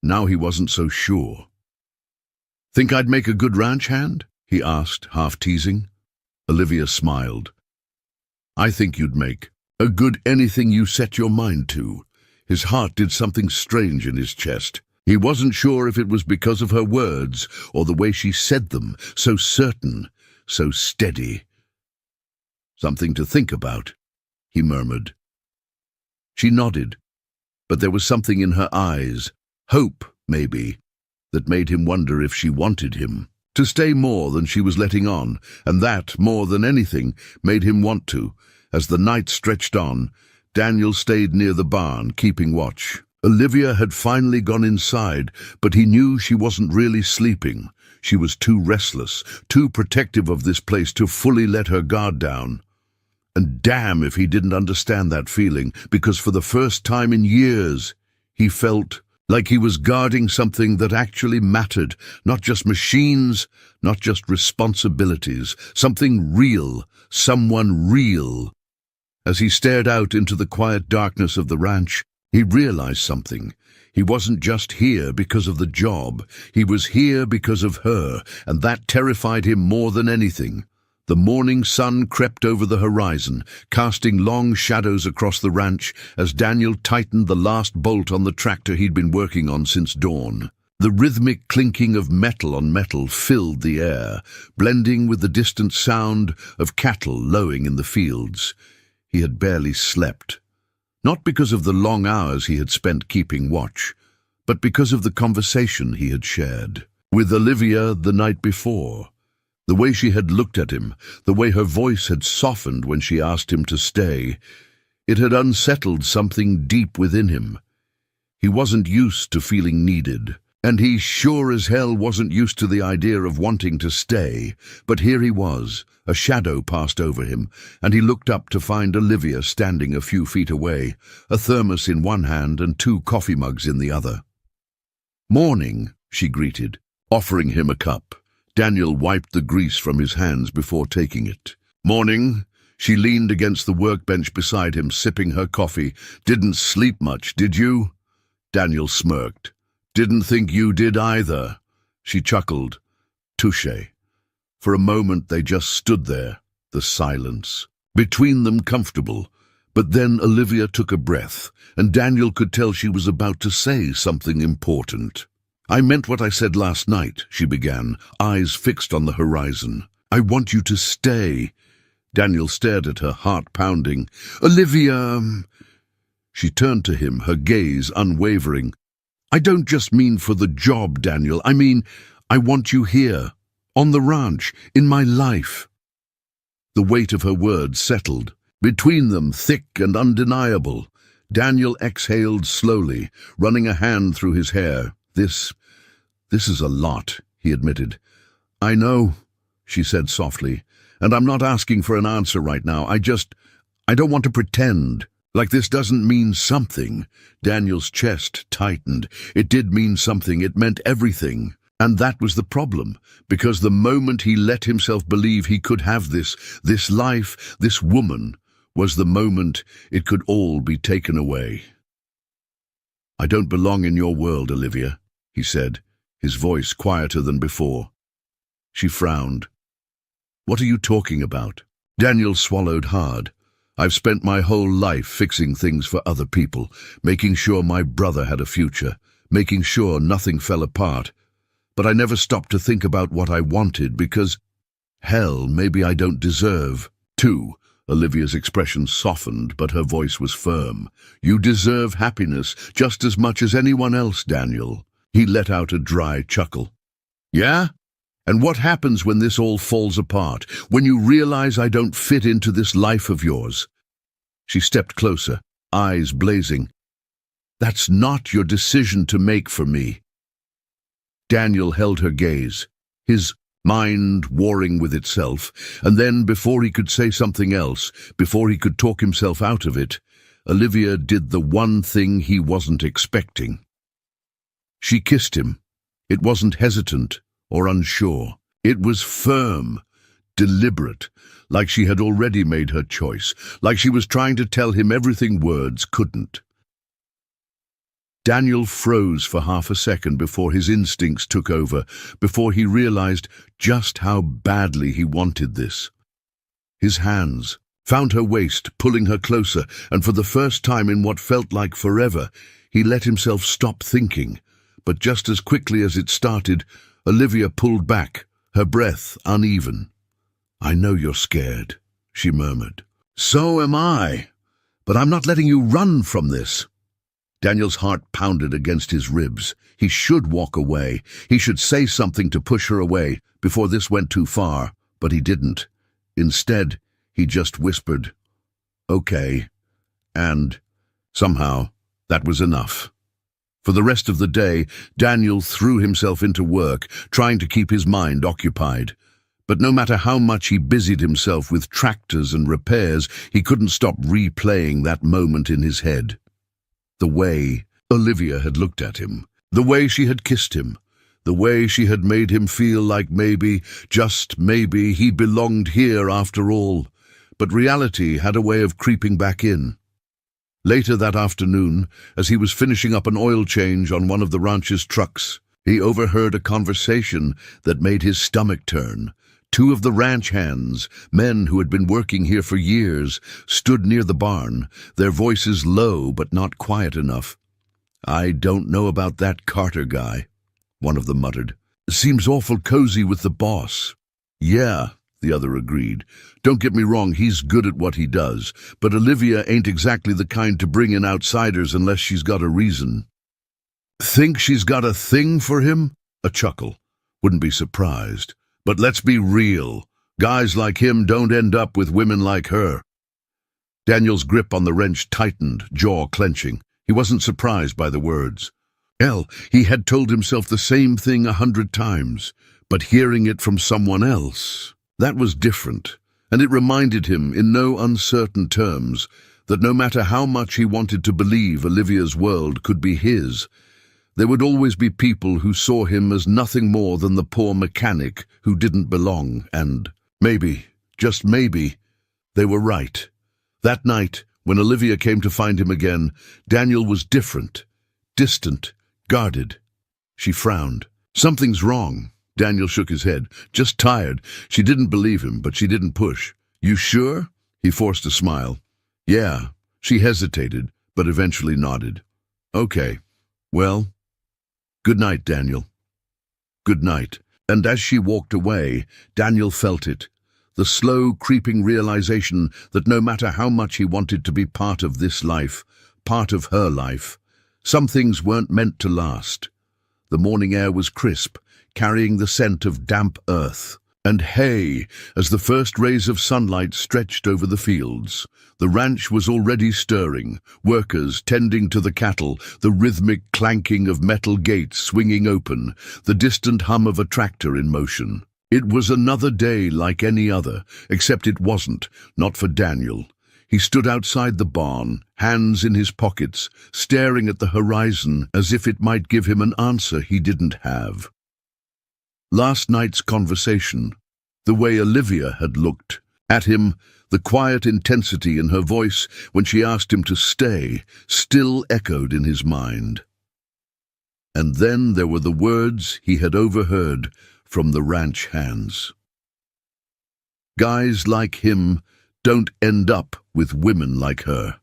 he wasn't so sure. "Think I'd make a good ranch hand?" he asked, half teasing. Olivia smiled. "I think you'd make a good anything you set your mind to." His heart did something strange in his chest. He wasn't sure if it was because of her words or the way she said them, so certain, so steady. "Something to think about," he murmured. She nodded, but there was something in her eyes, hope, maybe, that made him wonder if she wanted him to stay more than she was letting on, and that, more than anything, made him want to. As the night stretched on, Daniel stayed near the barn, keeping watch. Olivia had finally gone inside, but he knew she wasn't really sleeping. She was too restless, too protective of this place to fully let her guard down. And damn if he didn't understand that feeling, because for the first time in years, he felt like he was guarding something that actually mattered, not just machines, not just responsibilities, something real, someone real. As he stared out into the quiet darkness of the ranch, he realized something. He wasn't just here because of the job. He was here because of her, and that terrified him more than anything. The morning sun crept over the horizon, casting long shadows across the ranch as Daniel tightened the last bolt on the tractor he'd been working on since dawn. The rhythmic clinking of metal on metal filled the air, blending with the distant sound of cattle lowing in the fields. He had barely slept. Not because of the long hours he had spent keeping watch, but because of the conversation he had shared with Olivia the night before. The way she had looked at him, the way her voice had softened when she asked him to stay, it had unsettled something deep within him. He wasn't used to feeling needed, and he sure as hell wasn't used to the idea of wanting to stay. But here he was. A shadow passed over him, and he looked up to find Olivia standing a few feet away, a thermos in one hand and 2 coffee mugs in the other. "Morning," she greeted, offering him a cup. Daniel wiped the grease from his hands before taking it. "Morning." She leaned against the workbench beside him, sipping her coffee. "Didn't sleep much, did you?" Daniel smirked. "Didn't think you did either." She chuckled. "Touché." For a moment they just stood there, the silence. Between them comfortable. But then Olivia took a breath, and Daniel could tell she was about to say something important. "I meant what I said last night," she began, eyes fixed on the horizon. "I want you to stay." Daniel stared at her, heart pounding. "Olivia..." She turned to him, her gaze unwavering. "I don't just mean for the job, Daniel. I mean, I want you here. On the ranch, in my life." The weight of her words settled. Between them, thick and undeniable. Daniel exhaled slowly, running a hand through his hair. This is a lot," he admitted. "I know," she said softly, "and I'm not asking for an answer right now. I don't want to pretend. Like this doesn't mean something." Daniel's chest tightened. It did mean something. It meant everything. And that was the problem, because the moment he let himself believe he could have this life, this woman, was the moment it could all be taken away. "I don't belong in your world, Olivia," he said, his voice quieter than before. She frowned. "What are you talking about?" Daniel swallowed hard. "I've spent my whole life fixing things for other people, making sure my brother had a future, making sure nothing fell apart. but I never stopped to think about what I wanted because, hell, maybe I don't deserve. 2. Olivia's expression softened, but her voice was firm. You deserve happiness just as much as anyone else, Daniel. He let out a dry chuckle. Yeah? And what happens when this all falls apart? When you realize I don't fit into this life of yours? She stepped closer, eyes blazing. That's not your decision to make for me. Daniel held her gaze, his mind warring with itself, and then, before he could say something else, before he could talk himself out of it, Olivia did the one thing he wasn't expecting. She kissed him. It wasn't hesitant or unsure. It was firm, deliberate, like she had already made her choice, like she was trying to tell him everything words couldn't. Daniel froze for half a second before his instincts took over, before he realized just how badly he wanted this. His hands found her waist, pulling her closer, and for the first time in what felt like forever, he let himself stop thinking. But just as quickly as it started, Olivia pulled back, her breath uneven. I know you're scared, she murmured. So am I, but I'm not letting you run from this. Daniel's heart pounded against his ribs. He should walk away. He should say something to push her away before this went too far, but he didn't. Instead, he just whispered, "Okay," and somehow that was enough. For the rest of the day, Daniel threw himself into work, trying to keep his mind occupied. But no matter how much he busied himself with tractors and repairs, he couldn't stop replaying that moment in his head. The way Olivia had looked at him, the way she had kissed him, the way she had made him feel like maybe, just maybe, he belonged here after all. But reality had a way of creeping back in. Later that afternoon, as he was finishing up an oil change on one of the ranch's trucks, he overheard a conversation that made his stomach turn. 2 of the ranch hands, men who had been working here for years, stood near the barn, their voices low but not quiet enough. I don't know about that Carter guy, one of them muttered. Seems awful cozy with the boss. Yeah, the other agreed. Don't get me wrong, he's good at what he does, but Olivia ain't exactly the kind to bring in outsiders unless she's got a reason. Think she's got a thing for him? A chuckle. Wouldn't be surprised. But let's be real. Guys like him don't end up with women like her. Daniel's grip on the wrench tightened, jaw clenching. He wasn't surprised by the words. Hell, he had told himself the same thing 100 times, but hearing it from someone else, that was different, and it reminded him, in no uncertain terms, that no matter how much he wanted to believe Olivia's world could be his, there would always be people who saw him as nothing more than the poor mechanic who didn't belong, and maybe, just maybe, they were right. That night, when Olivia came to find him again, Daniel was different, distant, guarded. She frowned. Something's wrong. Daniel shook his head. Just tired. She didn't believe him, but she didn't push. You sure? He forced a smile. Yeah. She hesitated, but eventually nodded. Okay. Well, good night, Daniel. Good night. And as she walked away, Daniel felt it. The slow, creeping realization that no matter how much he wanted to be part of this life, part of her life, some things weren't meant to last. The morning air was crisp, carrying the scent of damp earth and hay as the first rays of sunlight stretched over the fields. The ranch was already stirring, workers tending to the cattle, the rhythmic clanking of metal gates swinging open, the distant hum of a tractor in motion. It was another day like any other, except it wasn't, not for Daniel. He stood outside the barn, hands in his pockets, staring at the horizon as if it might give him an answer he didn't have. Last night's conversation, the way Olivia had looked at him, the quiet intensity in her voice when she asked him to stay, still echoed in his mind. And then there were the words he had overheard from the ranch hands. Guys like him don't end up with women like her.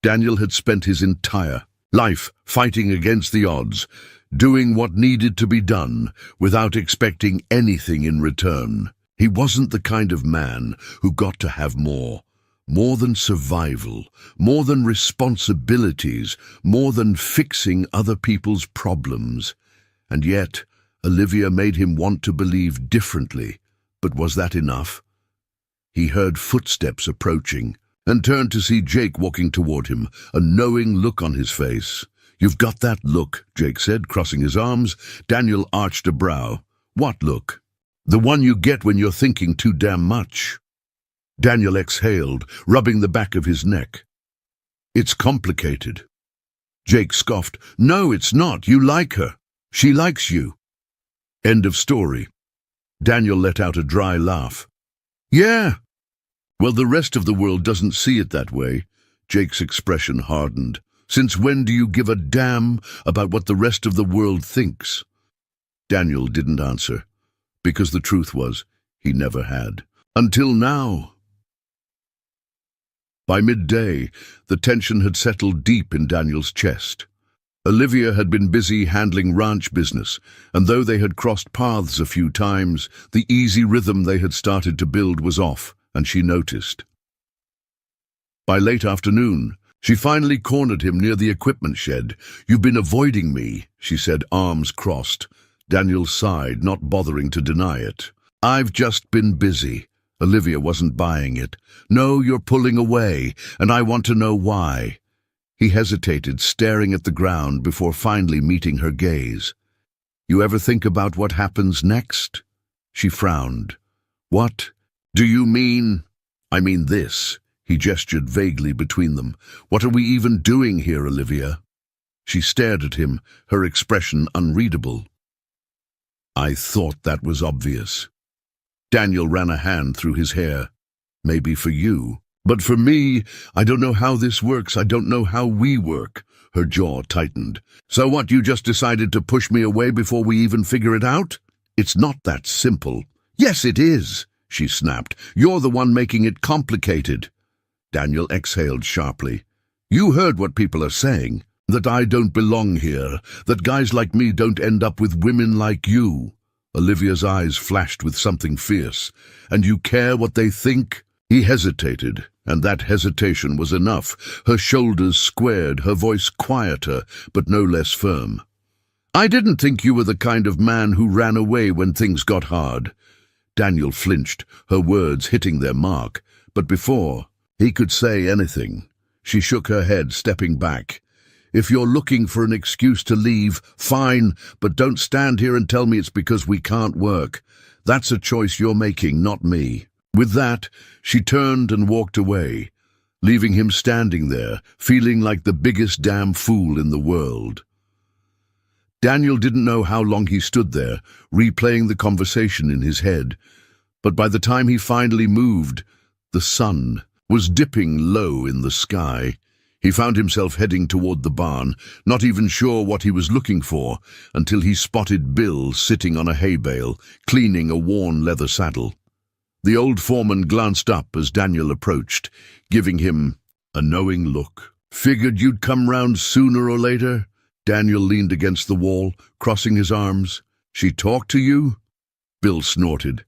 Daniel had spent his entire life fighting against the odds, doing what needed to be done without expecting anything in return. He wasn't the kind of man who got to have more. More than survival, more than responsibilities, more than fixing other people's problems. And yet, Olivia made him want to believe differently. But was that enough? He heard footsteps approaching and turned to see Jake walking toward him, a knowing look on his face. "You've got that look," Jake said, crossing his arms. Daniel arched a brow. "What look?" "The one you get when you're thinking too damn much." Daniel exhaled, rubbing the back of his neck. "It's complicated." Jake scoffed. "No, it's not. You like her. She likes you." End of story. Daniel let out a dry laugh. "Yeah." "Well, the rest of the world doesn't see it that way." Jake's expression hardened. "Since when do you give a damn about what the rest of the world thinks?" Daniel didn't answer, because the truth was, he never had. Until now. By midday, the tension had settled deep in Daniel's chest. Olivia had been busy handling ranch business, and though they had crossed paths a few times, the easy rhythm they had started to build was off, and she noticed. By late afternoon, she finally cornered him near the equipment shed. "You've been avoiding me," she said, arms crossed. Daniel sighed, not bothering to deny it. "I've just been busy." Olivia wasn't buying it. "No, you're pulling away, and I want to know why." He hesitated, staring at the ground before finally meeting her gaze. "You ever think about what happens next?" She frowned. "What do you mean?" "I mean this." He gestured vaguely between them. "What are we even doing here, Olivia?" She stared at him, her expression unreadable. "I thought that was obvious." Daniel ran a hand through his hair. "Maybe for you. But for me, I don't know how this works. I don't know how we work." Her jaw tightened. "So what, you just decided to push me away before we even figure it out?" "It's not that simple." "Yes, it is," she snapped. "You're the one making it complicated." Daniel exhaled sharply. "You heard what people are saying, that I don't belong here, that guys like me don't end up with women like you." Olivia's eyes flashed with something fierce. "And you care what they think?" He hesitated, and that hesitation was enough. Her shoulders squared, her voice quieter, but no less firm. "I didn't think you were the kind of man who ran away when things got hard." Daniel flinched, her words hitting their mark, but before he could say anything, she shook her head, stepping back. "If you're looking for an excuse to leave, fine, but don't stand here and tell me it's because we can't work. That's a choice you're making, not me." With that, she turned and walked away, leaving him standing there, feeling like the biggest damn fool in the world. Daniel didn't know how long he stood there, replaying the conversation in his head, but by the time he finally moved, the sun was dipping low in the sky. He found himself heading toward the barn, not even sure what he was looking for, until he spotted Bill sitting on a hay bale, cleaning a worn leather saddle. The old foreman glanced up as Daniel approached, giving him a knowing look. "Figured you'd come round sooner or later?" Daniel leaned against the wall, crossing his arms. "She talked to you?" Bill snorted.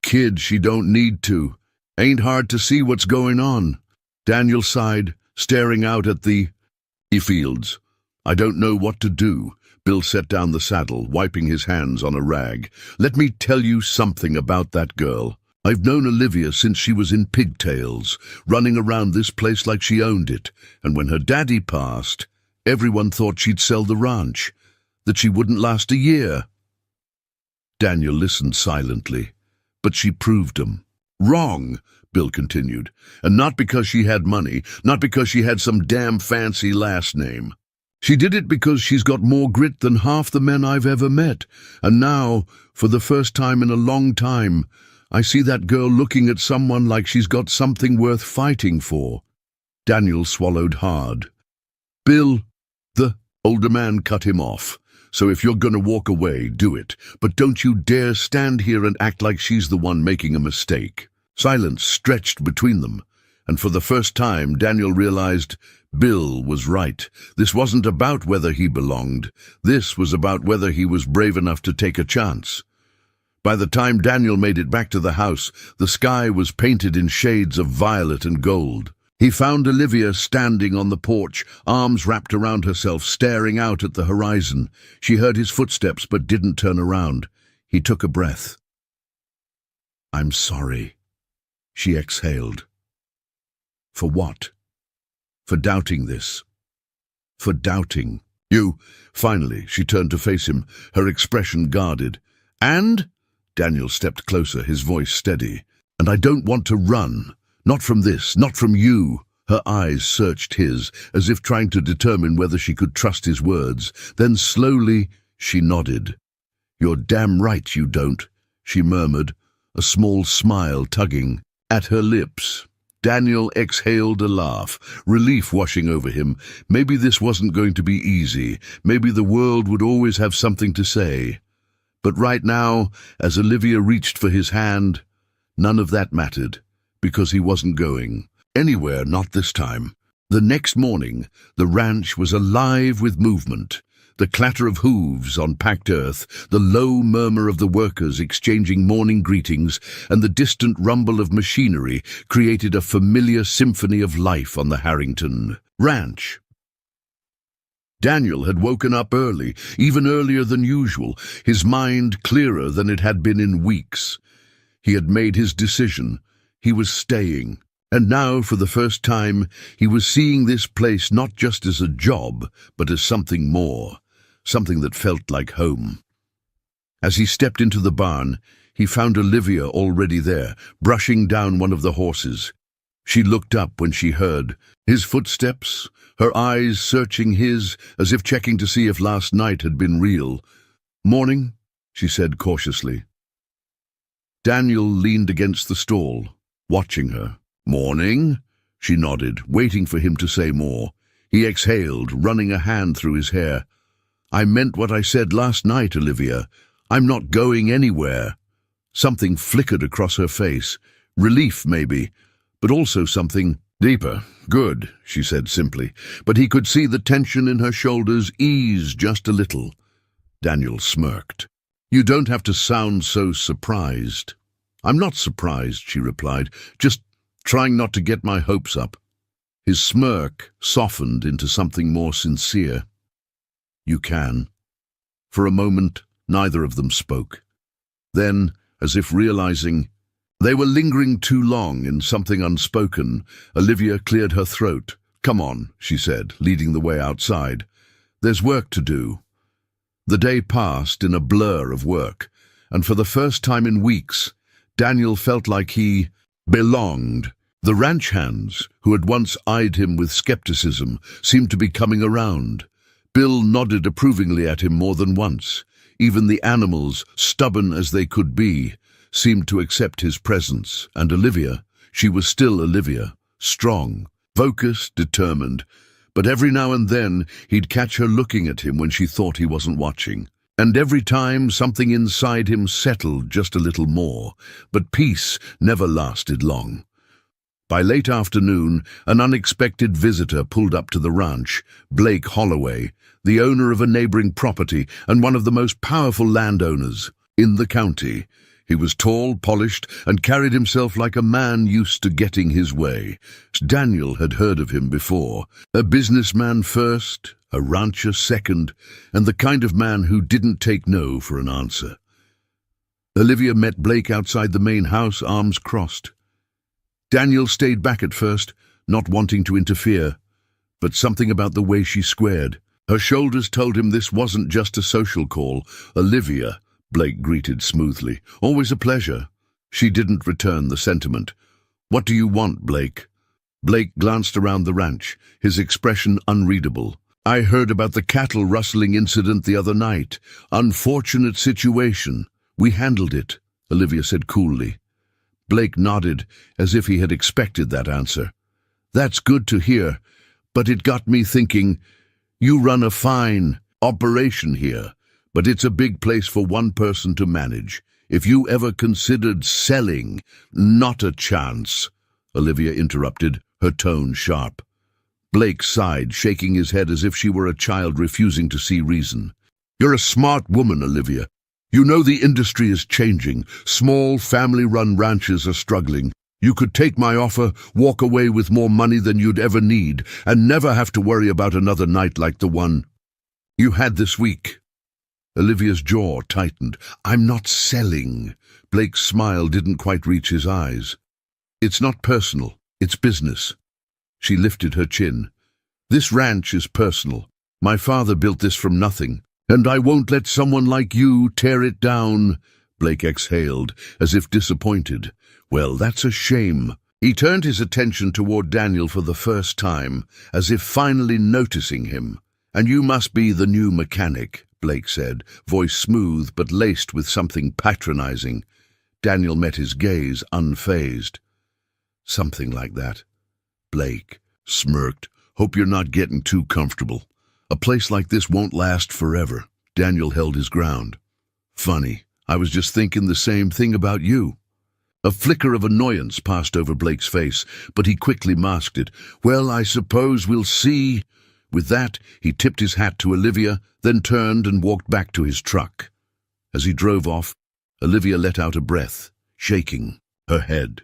"Kid, she don't need to. Ain't hard to see what's going on." Daniel sighed, staring out at the fields. "I don't know what to do." Bill set down the saddle, wiping his hands on a rag. "Let me tell you something about that girl. I've known Olivia since she was in pigtails, running around this place like she owned it, and when her daddy passed, everyone thought she'd sell the ranch, that she wouldn't last a year." Daniel listened silently, but she proved him wrong. Bill continued, "and not because she had money, not because she had some damn fancy last name. She did it because she's got more grit than half the men I've ever met, and now, for the first time in a long time, I see that girl looking at someone like she's got something worth fighting for." Daniel swallowed hard. "Bill," the older man cut him off. "So if you're going to walk away, do it, but don't you dare stand here and act like she's the one making a mistake." Silence stretched between them, And for the first time, Daniel realized Bill was right. This wasn't about whether he belonged. This was about whether he was brave enough to take a chance. By the time Daniel made it back to the house, the sky was painted in shades of violet and gold. He found Olivia standing on the porch, arms wrapped around herself, staring out at the horizon. She heard his footsteps but didn't turn around. He took a breath. "I'm sorry," she exhaled. "For what?" "For doubting this. For doubting you." Finally, she turned to face him, her expression guarded. "And?" Daniel stepped closer, his voice steady. "And I don't want to run. Not from this, not from you." Her eyes searched his, as if trying to determine whether she could trust his words. Then slowly she nodded. "You're damn right you don't," she murmured, a small smile tugging at her lips. Daniel exhaled a laugh, relief washing over him. Maybe this wasn't going to be easy. Maybe the world would always have something to say. But right now, as Olivia reached for his hand, none of that mattered, because he wasn't going anywhere, not this time. The next morning, the ranch was alive with movement. The clatter of hooves on packed earth, the low murmur of the workers exchanging morning greetings, and the distant rumble of machinery created a familiar symphony of life on the Harrington ranch. Daniel had woken up early, even earlier than usual, his mind clearer than it had been in weeks. He had made his decision. He was staying. And now, for the first time, he was seeing this place not just as a job, but as something more, something that felt like home. As he stepped into the barn, he found Olivia already there, brushing down one of the horses. She looked up when she heard his footsteps, her eyes searching his, as if checking to see if last night had been real. "Morning," she said cautiously. Daniel leaned against the stall, watching her. "Morning," she nodded, waiting for him to say more. He exhaled, running a hand through his hair. "I meant what I said last night, Olivia. I'm not going anywhere." Something flickered across her face. Relief, maybe, but also something deeper. "Good," she said simply, but he could see the tension in her shoulders ease just a little. Daniel smirked. "You don't have to sound so surprised." "I'm not surprised," she replied, "just trying not to get my hopes up." His smirk softened into something more sincere. "You can." For a moment, neither of them spoke. Then, as if realizing they were lingering too long in something unspoken, Olivia cleared her throat. "Come on," she said, leading the way outside. "There's work to do." The day passed in a blur of work, and for the first time in weeks, Daniel felt like he belonged. The ranch hands, who had once eyed him with skepticism, seemed to be coming around. Bill nodded approvingly at him more than once. Even the animals, stubborn as they could be, seemed to accept his presence. And Olivia, she was still Olivia, strong, focused, determined. But every now and then he'd catch her looking at him when she thought he wasn't watching. And every time something inside him settled just a little more. But peace never lasted long. By late afternoon, an unexpected visitor pulled up to the ranch. Blake Holloway, the owner of a neighboring property and one of the most powerful landowners in the county. He was tall, polished, and carried himself like a man used to getting his way. Daniel had heard of him before. A businessman first, a rancher second, and the kind of man who didn't take no for an answer. Olivia met Blake outside the main house, arms crossed. Daniel stayed back at first, not wanting to interfere, but something about the way she squared. Her shoulders told him this wasn't just a social call. "Olivia," Blake greeted smoothly. "Always a pleasure." She didn't return the sentiment. "What do you want, Blake?" Blake glanced around the ranch, his expression unreadable. "I heard about the cattle rustling incident the other night. Unfortunate situation. We handled it," Olivia said coolly. Blake nodded, as if he had expected that answer. "That's good to hear, but it got me thinking. You run a fine operation here, but it's a big place for one person to manage. If you ever considered selling, not a chance." Olivia interrupted, her tone sharp. Blake sighed, shaking his head as if she were a child refusing to see reason. You're a smart woman, Olivia. You know the industry is changing. Small, family-run ranches are struggling. You could take my offer, walk away with more money than you'd ever need, and never have to worry about another night like the one you had this week. Olivia's jaw tightened. I'm not selling. Blake's smile didn't quite reach his eyes. It's not personal. It's business. She lifted her chin. This ranch is personal. My father built this from nothing, and I won't let someone like you tear it down. Blake exhaled, as if disappointed. Well, that's a shame. He turned his attention toward Daniel for the first time, as if finally noticing him. And you must be the new mechanic, Blake said, voice smooth but laced with something patronizing. Daniel met his gaze, unfazed. Something like that. Blake smirked. Hope you're not getting too comfortable. A place like this won't last forever. Daniel held his ground. Funny, I was just thinking the same thing about you. A flicker of annoyance passed over Blake's face, but he quickly masked it. Well, I suppose we'll see. With that, he tipped his hat to Olivia, then turned and walked back to his truck. As he drove off, Olivia let out a breath, shaking her head.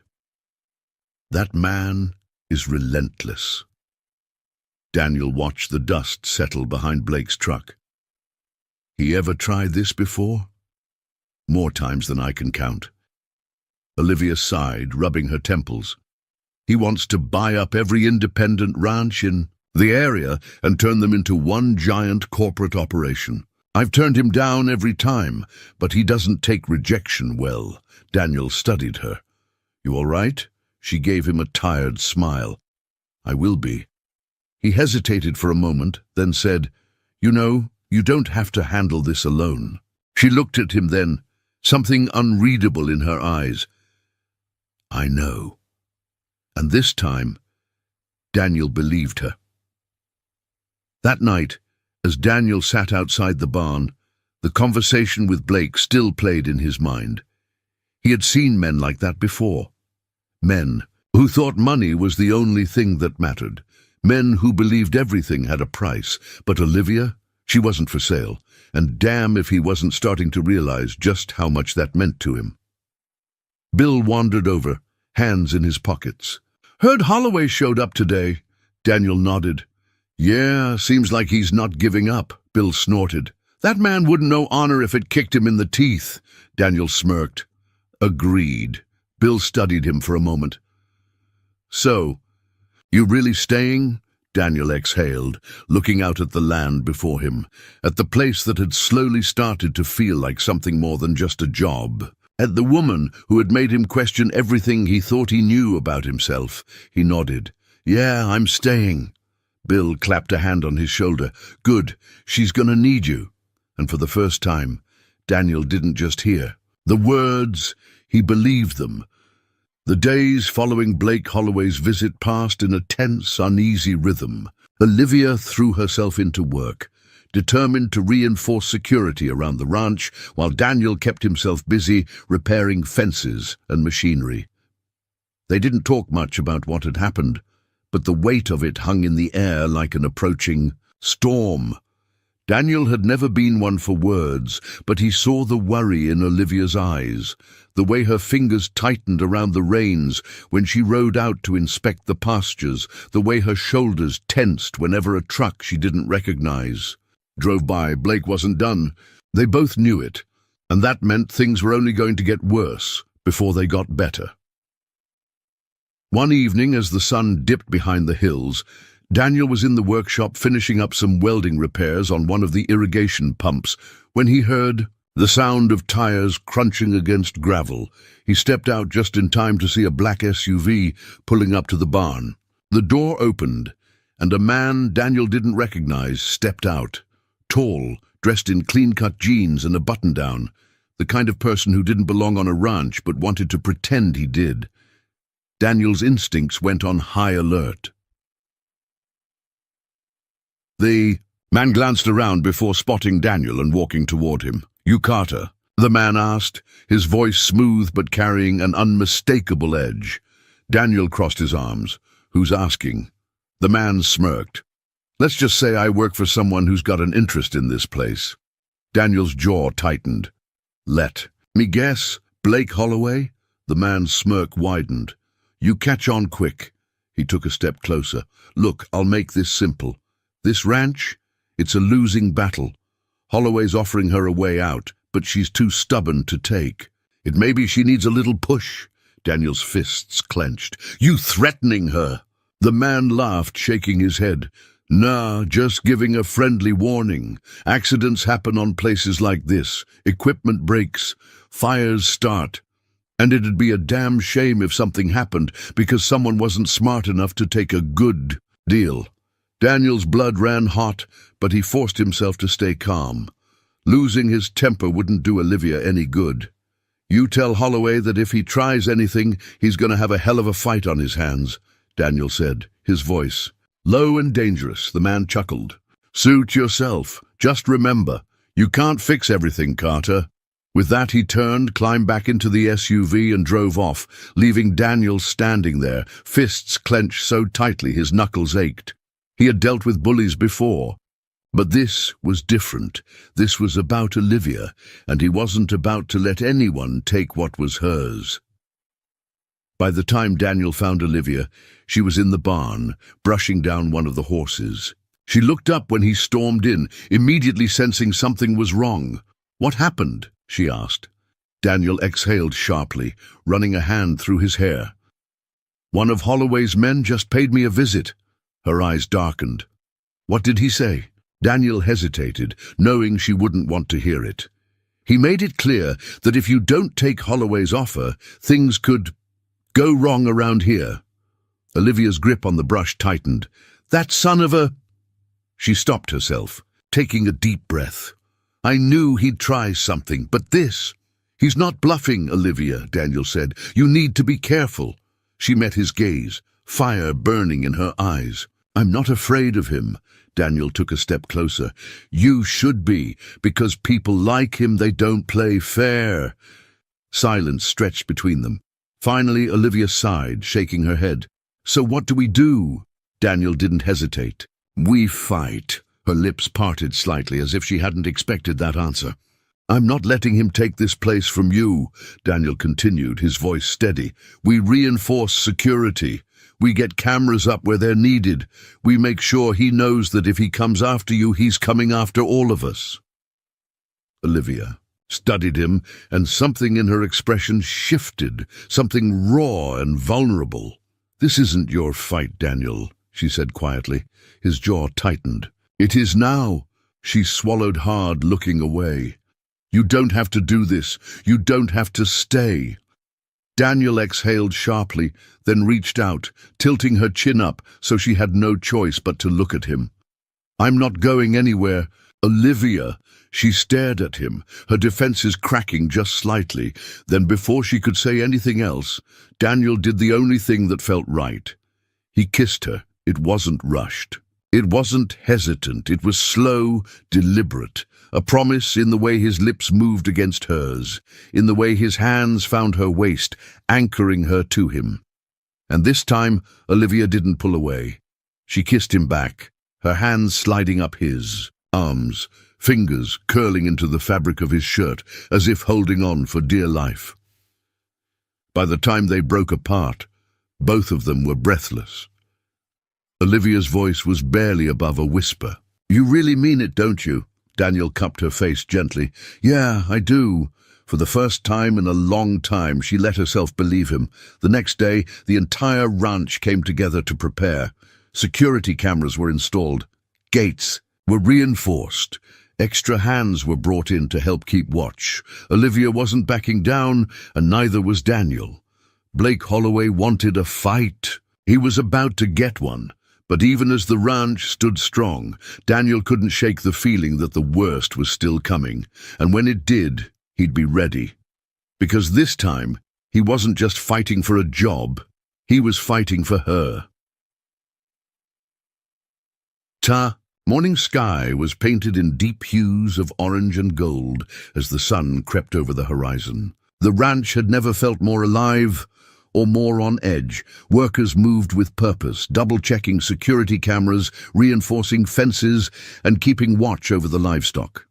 That man is relentless. Daniel watched the dust settle behind Blake's truck. He ever tried this before? More times than I can count. Olivia sighed, rubbing her temples. He wants to buy up every independent ranch in the area and turn them into one giant corporate operation. I've turned him down every time, but he doesn't take rejection well. Daniel studied her. You all right? She gave him a tired smile. I will be. He hesitated for a moment, then said, You know, you don't have to handle this alone. She looked at him then, something unreadable in her eyes. I know. And this time, Daniel believed her. That night, as Daniel sat outside the barn, the conversation with Blake still played in his mind. He had seen men like that before. Men who thought money was the only thing that mattered. Men who believed everything had a price. But Olivia, she wasn't for sale, and damn if he wasn't starting to realize just how much that meant to him. Bill wandered over, hands in his pockets. Heard Holloway showed up today. Daniel nodded. Yeah, seems like he's not giving up, Bill snorted. That man wouldn't know honor if it kicked him in the teeth. Daniel smirked. Agreed. Bill studied him for a moment. So, you really staying? Daniel exhaled, looking out at the land before him, at the place that had slowly started to feel like something more than just a job. At the woman who had made him question everything he thought he knew about himself. He nodded. Yeah, I'm staying. Bill clapped a hand on his shoulder. Good, she's gonna need you. And for the first time, Daniel didn't just hear the words, he believed them. The days following Blake Holloway's visit passed in a tense, uneasy rhythm. Olivia threw herself into work, determined to reinforce security around the ranch, while Daniel kept himself busy repairing fences and machinery. They didn't talk much about what had happened, but the weight of it hung in the air like an approaching storm. Daniel had never been one for words, but he saw the worry in Olivia's eyes, the way her fingers tightened around the reins when she rode out to inspect the pastures, the way her shoulders tensed whenever a truck she didn't recognize drove by. Blake wasn't done. They both knew it, and that meant things were only going to get worse before they got better. One evening, as the sun dipped behind the hills, Daniel was in the workshop finishing up some welding repairs on one of the irrigation pumps when he heard the sound of tires crunching against gravel. He stepped out just in time to see a black SUV pulling up to the barn. The door opened, and a man Daniel didn't recognize stepped out. Tall, dressed in clean-cut jeans and a button-down, the kind of person who didn't belong on a ranch but wanted to pretend he did. Daniel's instincts went on high alert. The man glanced around before spotting Daniel and walking toward him. You Carter? The man asked, his voice smooth but carrying an unmistakable edge. Daniel crossed his arms. Who's asking? The man smirked. Let's just say I work for someone who's got an interest in this place. Daniel's jaw tightened. Let me guess, Blake Holloway? The man's smirk widened. You catch on quick. He took a step closer. Look, I'll make this simple. This ranch? It's a losing battle. Holloway's offering her a way out, but she's too stubborn to take. It may be she needs a little push. Daniel's fists clenched. You threatening her? The man laughed, shaking his head. Nah, just giving a friendly warning. Accidents happen on places like this. Equipment breaks. Fires start. And it'd be a damn shame if something happened because someone wasn't smart enough to take a good deal. Daniel's blood ran hot, but he forced himself to stay calm. Losing his temper wouldn't do Olivia any good. You tell Holloway that if he tries anything, he's going to have a hell of a fight on his hands, Daniel said, his voice low and dangerous. The man chuckled. Suit yourself. Just remember, you can't fix everything, Carter. With that, he turned, climbed back into the SUV and drove off, leaving Daniel standing there, fists clenched so tightly his knuckles ached. He had dealt with bullies before. But this was different. This was about Olivia, and he wasn't about to let anyone take what was hers. By the time Daniel found Olivia, she was in the barn, brushing down one of the horses. She looked up when he stormed in, immediately sensing something was wrong. What happened? She asked. Daniel exhaled sharply, running a hand through his hair. One of Holloway's men just paid me a visit. Her eyes darkened. What did he say? Daniel hesitated, knowing she wouldn't want to hear it. He made it clear that if you don't take Holloway's offer, things could go wrong around here. Olivia's grip on the brush tightened. That son of a... She stopped herself, taking a deep breath. I knew he'd try something, but this... He's not bluffing, Olivia, Daniel said. You need to be careful. She met his gaze, fire burning in her eyes. I'm not afraid of him. Daniel took a step closer. You should be, because people like him, they don't play fair. Silence stretched between them. Finally, Olivia sighed, shaking her head. So what do we do? Daniel didn't hesitate. We fight. Her lips parted slightly, as if she hadn't expected that answer. I'm not letting him take this place from you, Daniel continued, his voice steady. We reinforce security. We get cameras up where they're needed. We make sure he knows that if he comes after you, he's coming after all of us. Olivia studied him, and something in her expression shifted, something raw and vulnerable. This isn't your fight, Daniel, she said quietly. His jaw tightened. It is now. She swallowed hard, looking away. You don't have to do this. You don't have to stay. Daniel exhaled sharply, then reached out, tilting her chin up so she had no choice but to look at him. I'm not going anywhere. Olivia. She stared at him, her defenses cracking just slightly. Then before she could say anything else, Daniel did the only thing that felt right. He kissed her. It wasn't rushed. It wasn't hesitant. It was slow, deliberate. A promise in the way his lips moved against hers, in the way his hands found her waist, anchoring her to him. And this time, Olivia didn't pull away. She kissed him back, her hands sliding up his arms, fingers curling into the fabric of his shirt, as if holding on for dear life. By the time they broke apart, both of them were breathless. Olivia's voice was barely above a whisper. You really mean it, don't you? Daniel cupped her face gently. Yeah, I do. For the first time in a long time, she let herself believe him. The next day, the entire ranch came together to prepare. Security cameras were installed. Gates were reinforced. Extra hands were brought in to help keep watch. Olivia wasn't backing down, and neither was Daniel. Blake Holloway wanted a fight. He was about to get one. But even as the ranch stood strong, Daniel couldn't shake the feeling that the worst was still coming, and when it did, he'd be ready. Because this time, he wasn't just fighting for a job, he was fighting for her. Morning sky was painted in deep hues of orange and gold as the sun crept over the horizon. The ranch had never felt more alive or more on edge. Workers moved with purpose, double-checking security cameras, reinforcing fences, and keeping watch over the livestock.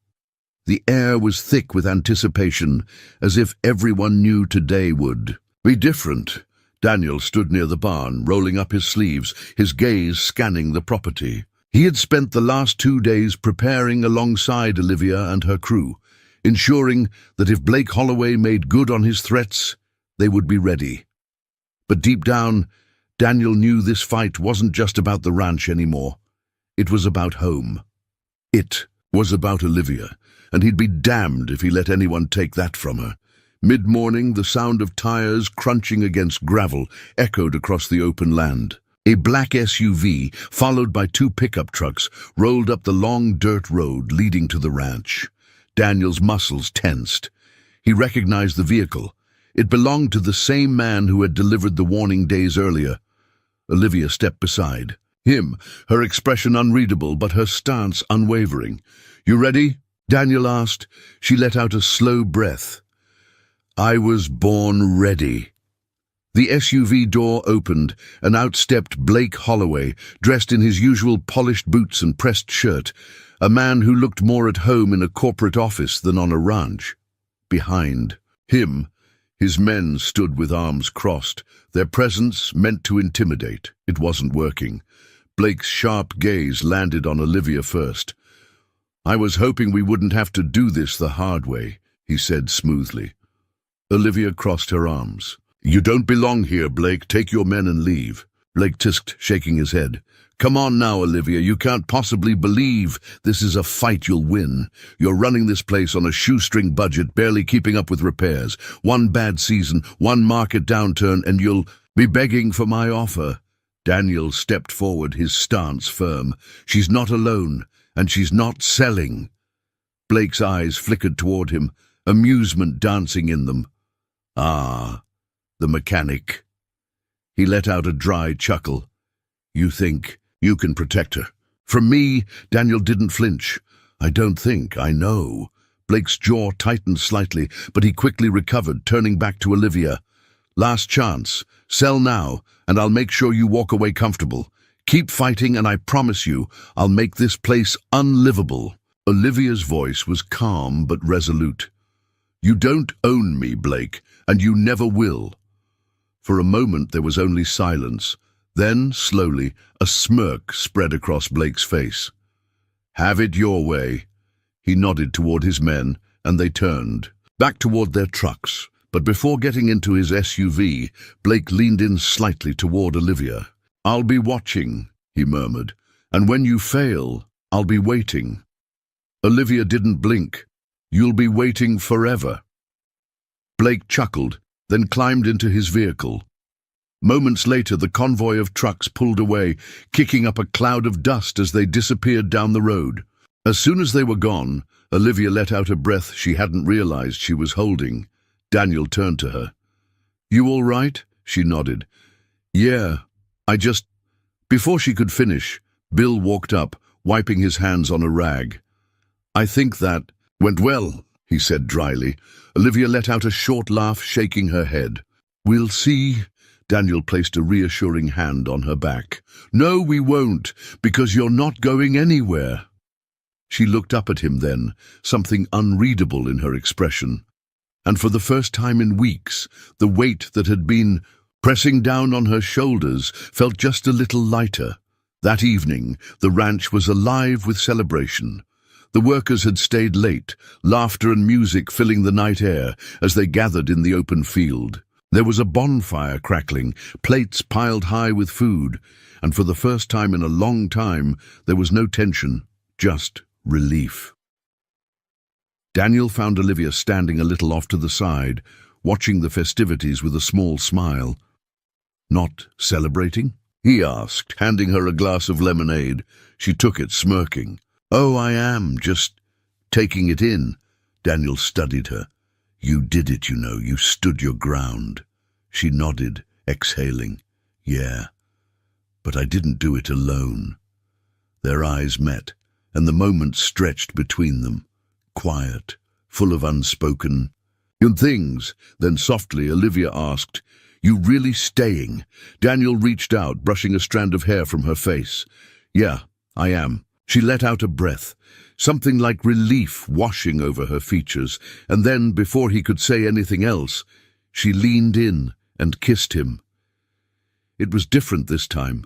The air was thick with anticipation, as if everyone knew today would be different. Daniel stood near the barn, rolling up his sleeves, his gaze scanning the property. He had spent the last 2 days preparing alongside Olivia and her crew, ensuring that if Blake Holloway made good on his threats, they would be ready. But deep down, Daniel knew this fight wasn't just about the ranch anymore. It was about home. It was about Olivia, and he'd be damned if he let anyone take that from her. Mid-morning, the sound of tires crunching against gravel echoed across the open land. A black SUV, followed by 2 pickup trucks, rolled up the long dirt road leading to the ranch. Daniel's muscles tensed. He recognized the vehicle. It belonged to the same man who had delivered the warning days earlier. Olivia stepped beside him, her expression unreadable but her stance unwavering. "You ready?" Daniel asked. She let out a slow breath. "I was born ready." The SUV door opened, and out stepped Blake Holloway, dressed in his usual polished boots and pressed shirt, a man who looked more at home in a corporate office than on a ranch. Behind him, his men stood with arms crossed, their presence meant to intimidate. It wasn't working. Blake's sharp gaze landed on Olivia first. "I was hoping we wouldn't have to do this the hard way," he said smoothly. Olivia crossed her arms. "You don't belong here, Blake. Take your men and leave." Blake tisked, shaking his head. "Come on now, Olivia. You can't possibly believe this is a fight you'll win. You're running this place on a shoestring budget, barely keeping up with repairs. One bad season, one market downturn, and you'll be begging for my offer." Daniel stepped forward, his stance firm. "She's not alone, and she's not selling." Blake's eyes flickered toward him, amusement dancing in them. "Ah, the mechanic." He let out a dry chuckle. "You think you can protect her?" "From me?" Daniel didn't flinch. "I don't think, I know." Blake's jaw tightened slightly, but he quickly recovered, turning back to Olivia. "Last chance. Sell now, and I'll make sure you walk away comfortable. Keep fighting, and I promise you, I'll make this place unlivable." Olivia's voice was calm but resolute. "You don't own me, Blake, and you never will." For a moment there was only silence. Then, slowly, a smirk spread across Blake's face. "Have it your way." He nodded toward his men, and they turned back toward their trucks. But before getting into his SUV, Blake leaned in slightly toward Olivia. "I'll be watching," he murmured, "and when you fail, I'll be waiting." Olivia didn't blink. "You'll be waiting forever." Blake chuckled, then climbed into his vehicle. Moments later, the convoy of trucks pulled away, kicking up a cloud of dust as they disappeared down the road. As soon as they were gone, Olivia let out a breath she hadn't realized she was holding. Daniel turned to her. "You all right?" She nodded. "Yeah, I just—" Before she could finish, Bill walked up, wiping his hands on a rag. "I think that went well," he said dryly. Olivia let out a short laugh, shaking her head. "We'll see." Daniel placed a reassuring hand on her back. "No, we won't, because you're not going anywhere." She looked up at him then, something unreadable in her expression. And for the first time in weeks, the weight that had been pressing down on her shoulders felt just a little lighter. That evening, the ranch was alive with celebration. The workers had stayed late, laughter and music filling the night air as they gathered in the open field. There was a bonfire crackling, plates piled high with food, and for the first time in a long time, there was no tension, just relief. Daniel found Olivia standing a little off to the side, watching the festivities with a small smile. "Not celebrating?" he asked, handing her a glass of lemonade. She took it, smirking. "Oh, I am, just taking it in." Daniel studied her. "You did it, you know. You stood your ground." She nodded, exhaling. "Yeah, but I didn't do it alone." Their eyes met, and the moment stretched between them, quiet, full of unspoken "And things." Then softly, Olivia asked, "You really staying?" Daniel reached out, brushing a strand of hair from her face. "Yeah, I am." She let out a breath, something like relief washing over her features, and then, before he could say anything else, she leaned in and kissed him. It was different this time.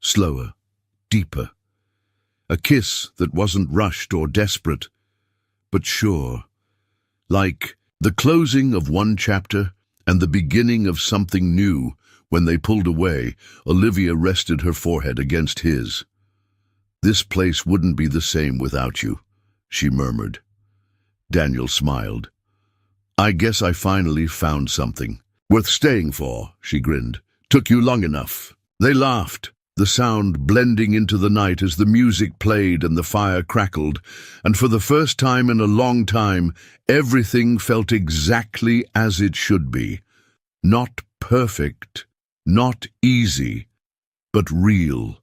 Slower, deeper. A kiss that wasn't rushed or desperate, but sure. Like the closing of one chapter and the beginning of something new. When they pulled away, Olivia rested her forehead against his. "This place wouldn't be the same without you," she murmured. Daniel smiled. "I guess I finally found something worth staying for," she grinned. "Took you long enough." They laughed, the sound blending into the night as the music played and the fire crackled, and for the first time in a long time, everything felt exactly as it should be. Not perfect, not easy, but real.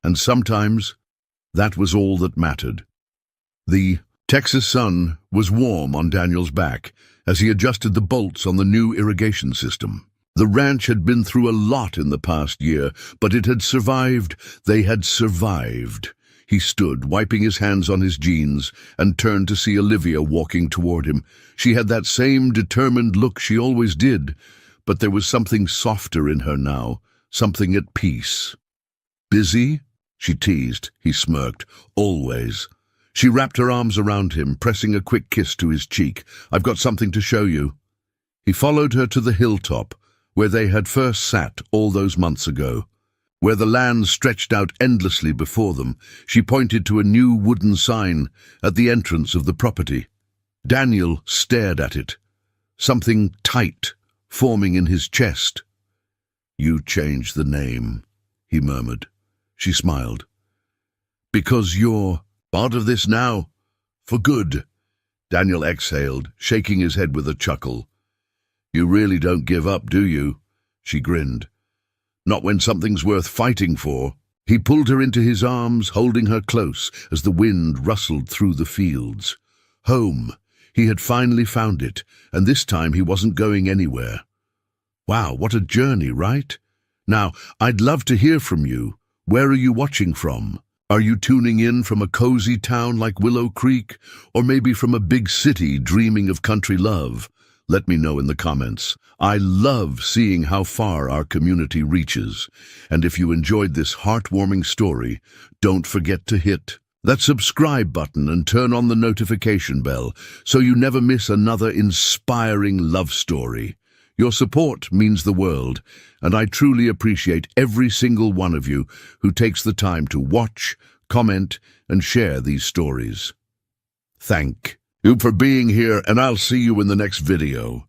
And sometimes that was all that mattered. The Texas sun was warm on Daniel's back as he adjusted the bolts on the new irrigation system. The ranch had been through a lot in the past year, but it had survived. They had survived. He stood, wiping his hands on his jeans, and turned to see Olivia walking toward him. She had that same determined look she always did, but there was something softer in her now, something at peace. "Busy?" she teased. He smirked. "Always." She wrapped her arms around him, pressing a quick kiss to his cheek. "I've got something to show you." He followed her to the hilltop, where they had first sat all those months ago. Where the land stretched out endlessly before them, she pointed to a new wooden sign at the entrance of the property. Daniel stared at it, something tight forming in his chest. "You changed the name," he murmured. She smiled. "Because you're part of this now, for good." Daniel exhaled, shaking his head with a chuckle. "You really don't give up, do you?" She grinned. "Not when something's worth fighting for." He pulled her into his arms, holding her close as the wind rustled through the fields. Home. He had finally found it, and this time he wasn't going anywhere. Wow, what a journey, right? Now, I'd love to hear from you. Where are you watching from? Are you tuning in from a cozy town like Willow Creek, or maybe from a big city dreaming of country love? Let me know in the comments. I love seeing how far our community reaches. And if you enjoyed this heartwarming story, don't forget to hit that subscribe button and turn on the notification bell so you never miss another inspiring love story. Your support means the world, and I truly appreciate every single one of you who takes the time to watch, comment, and share these stories. Thank you for being here, and I'll see you in the next video.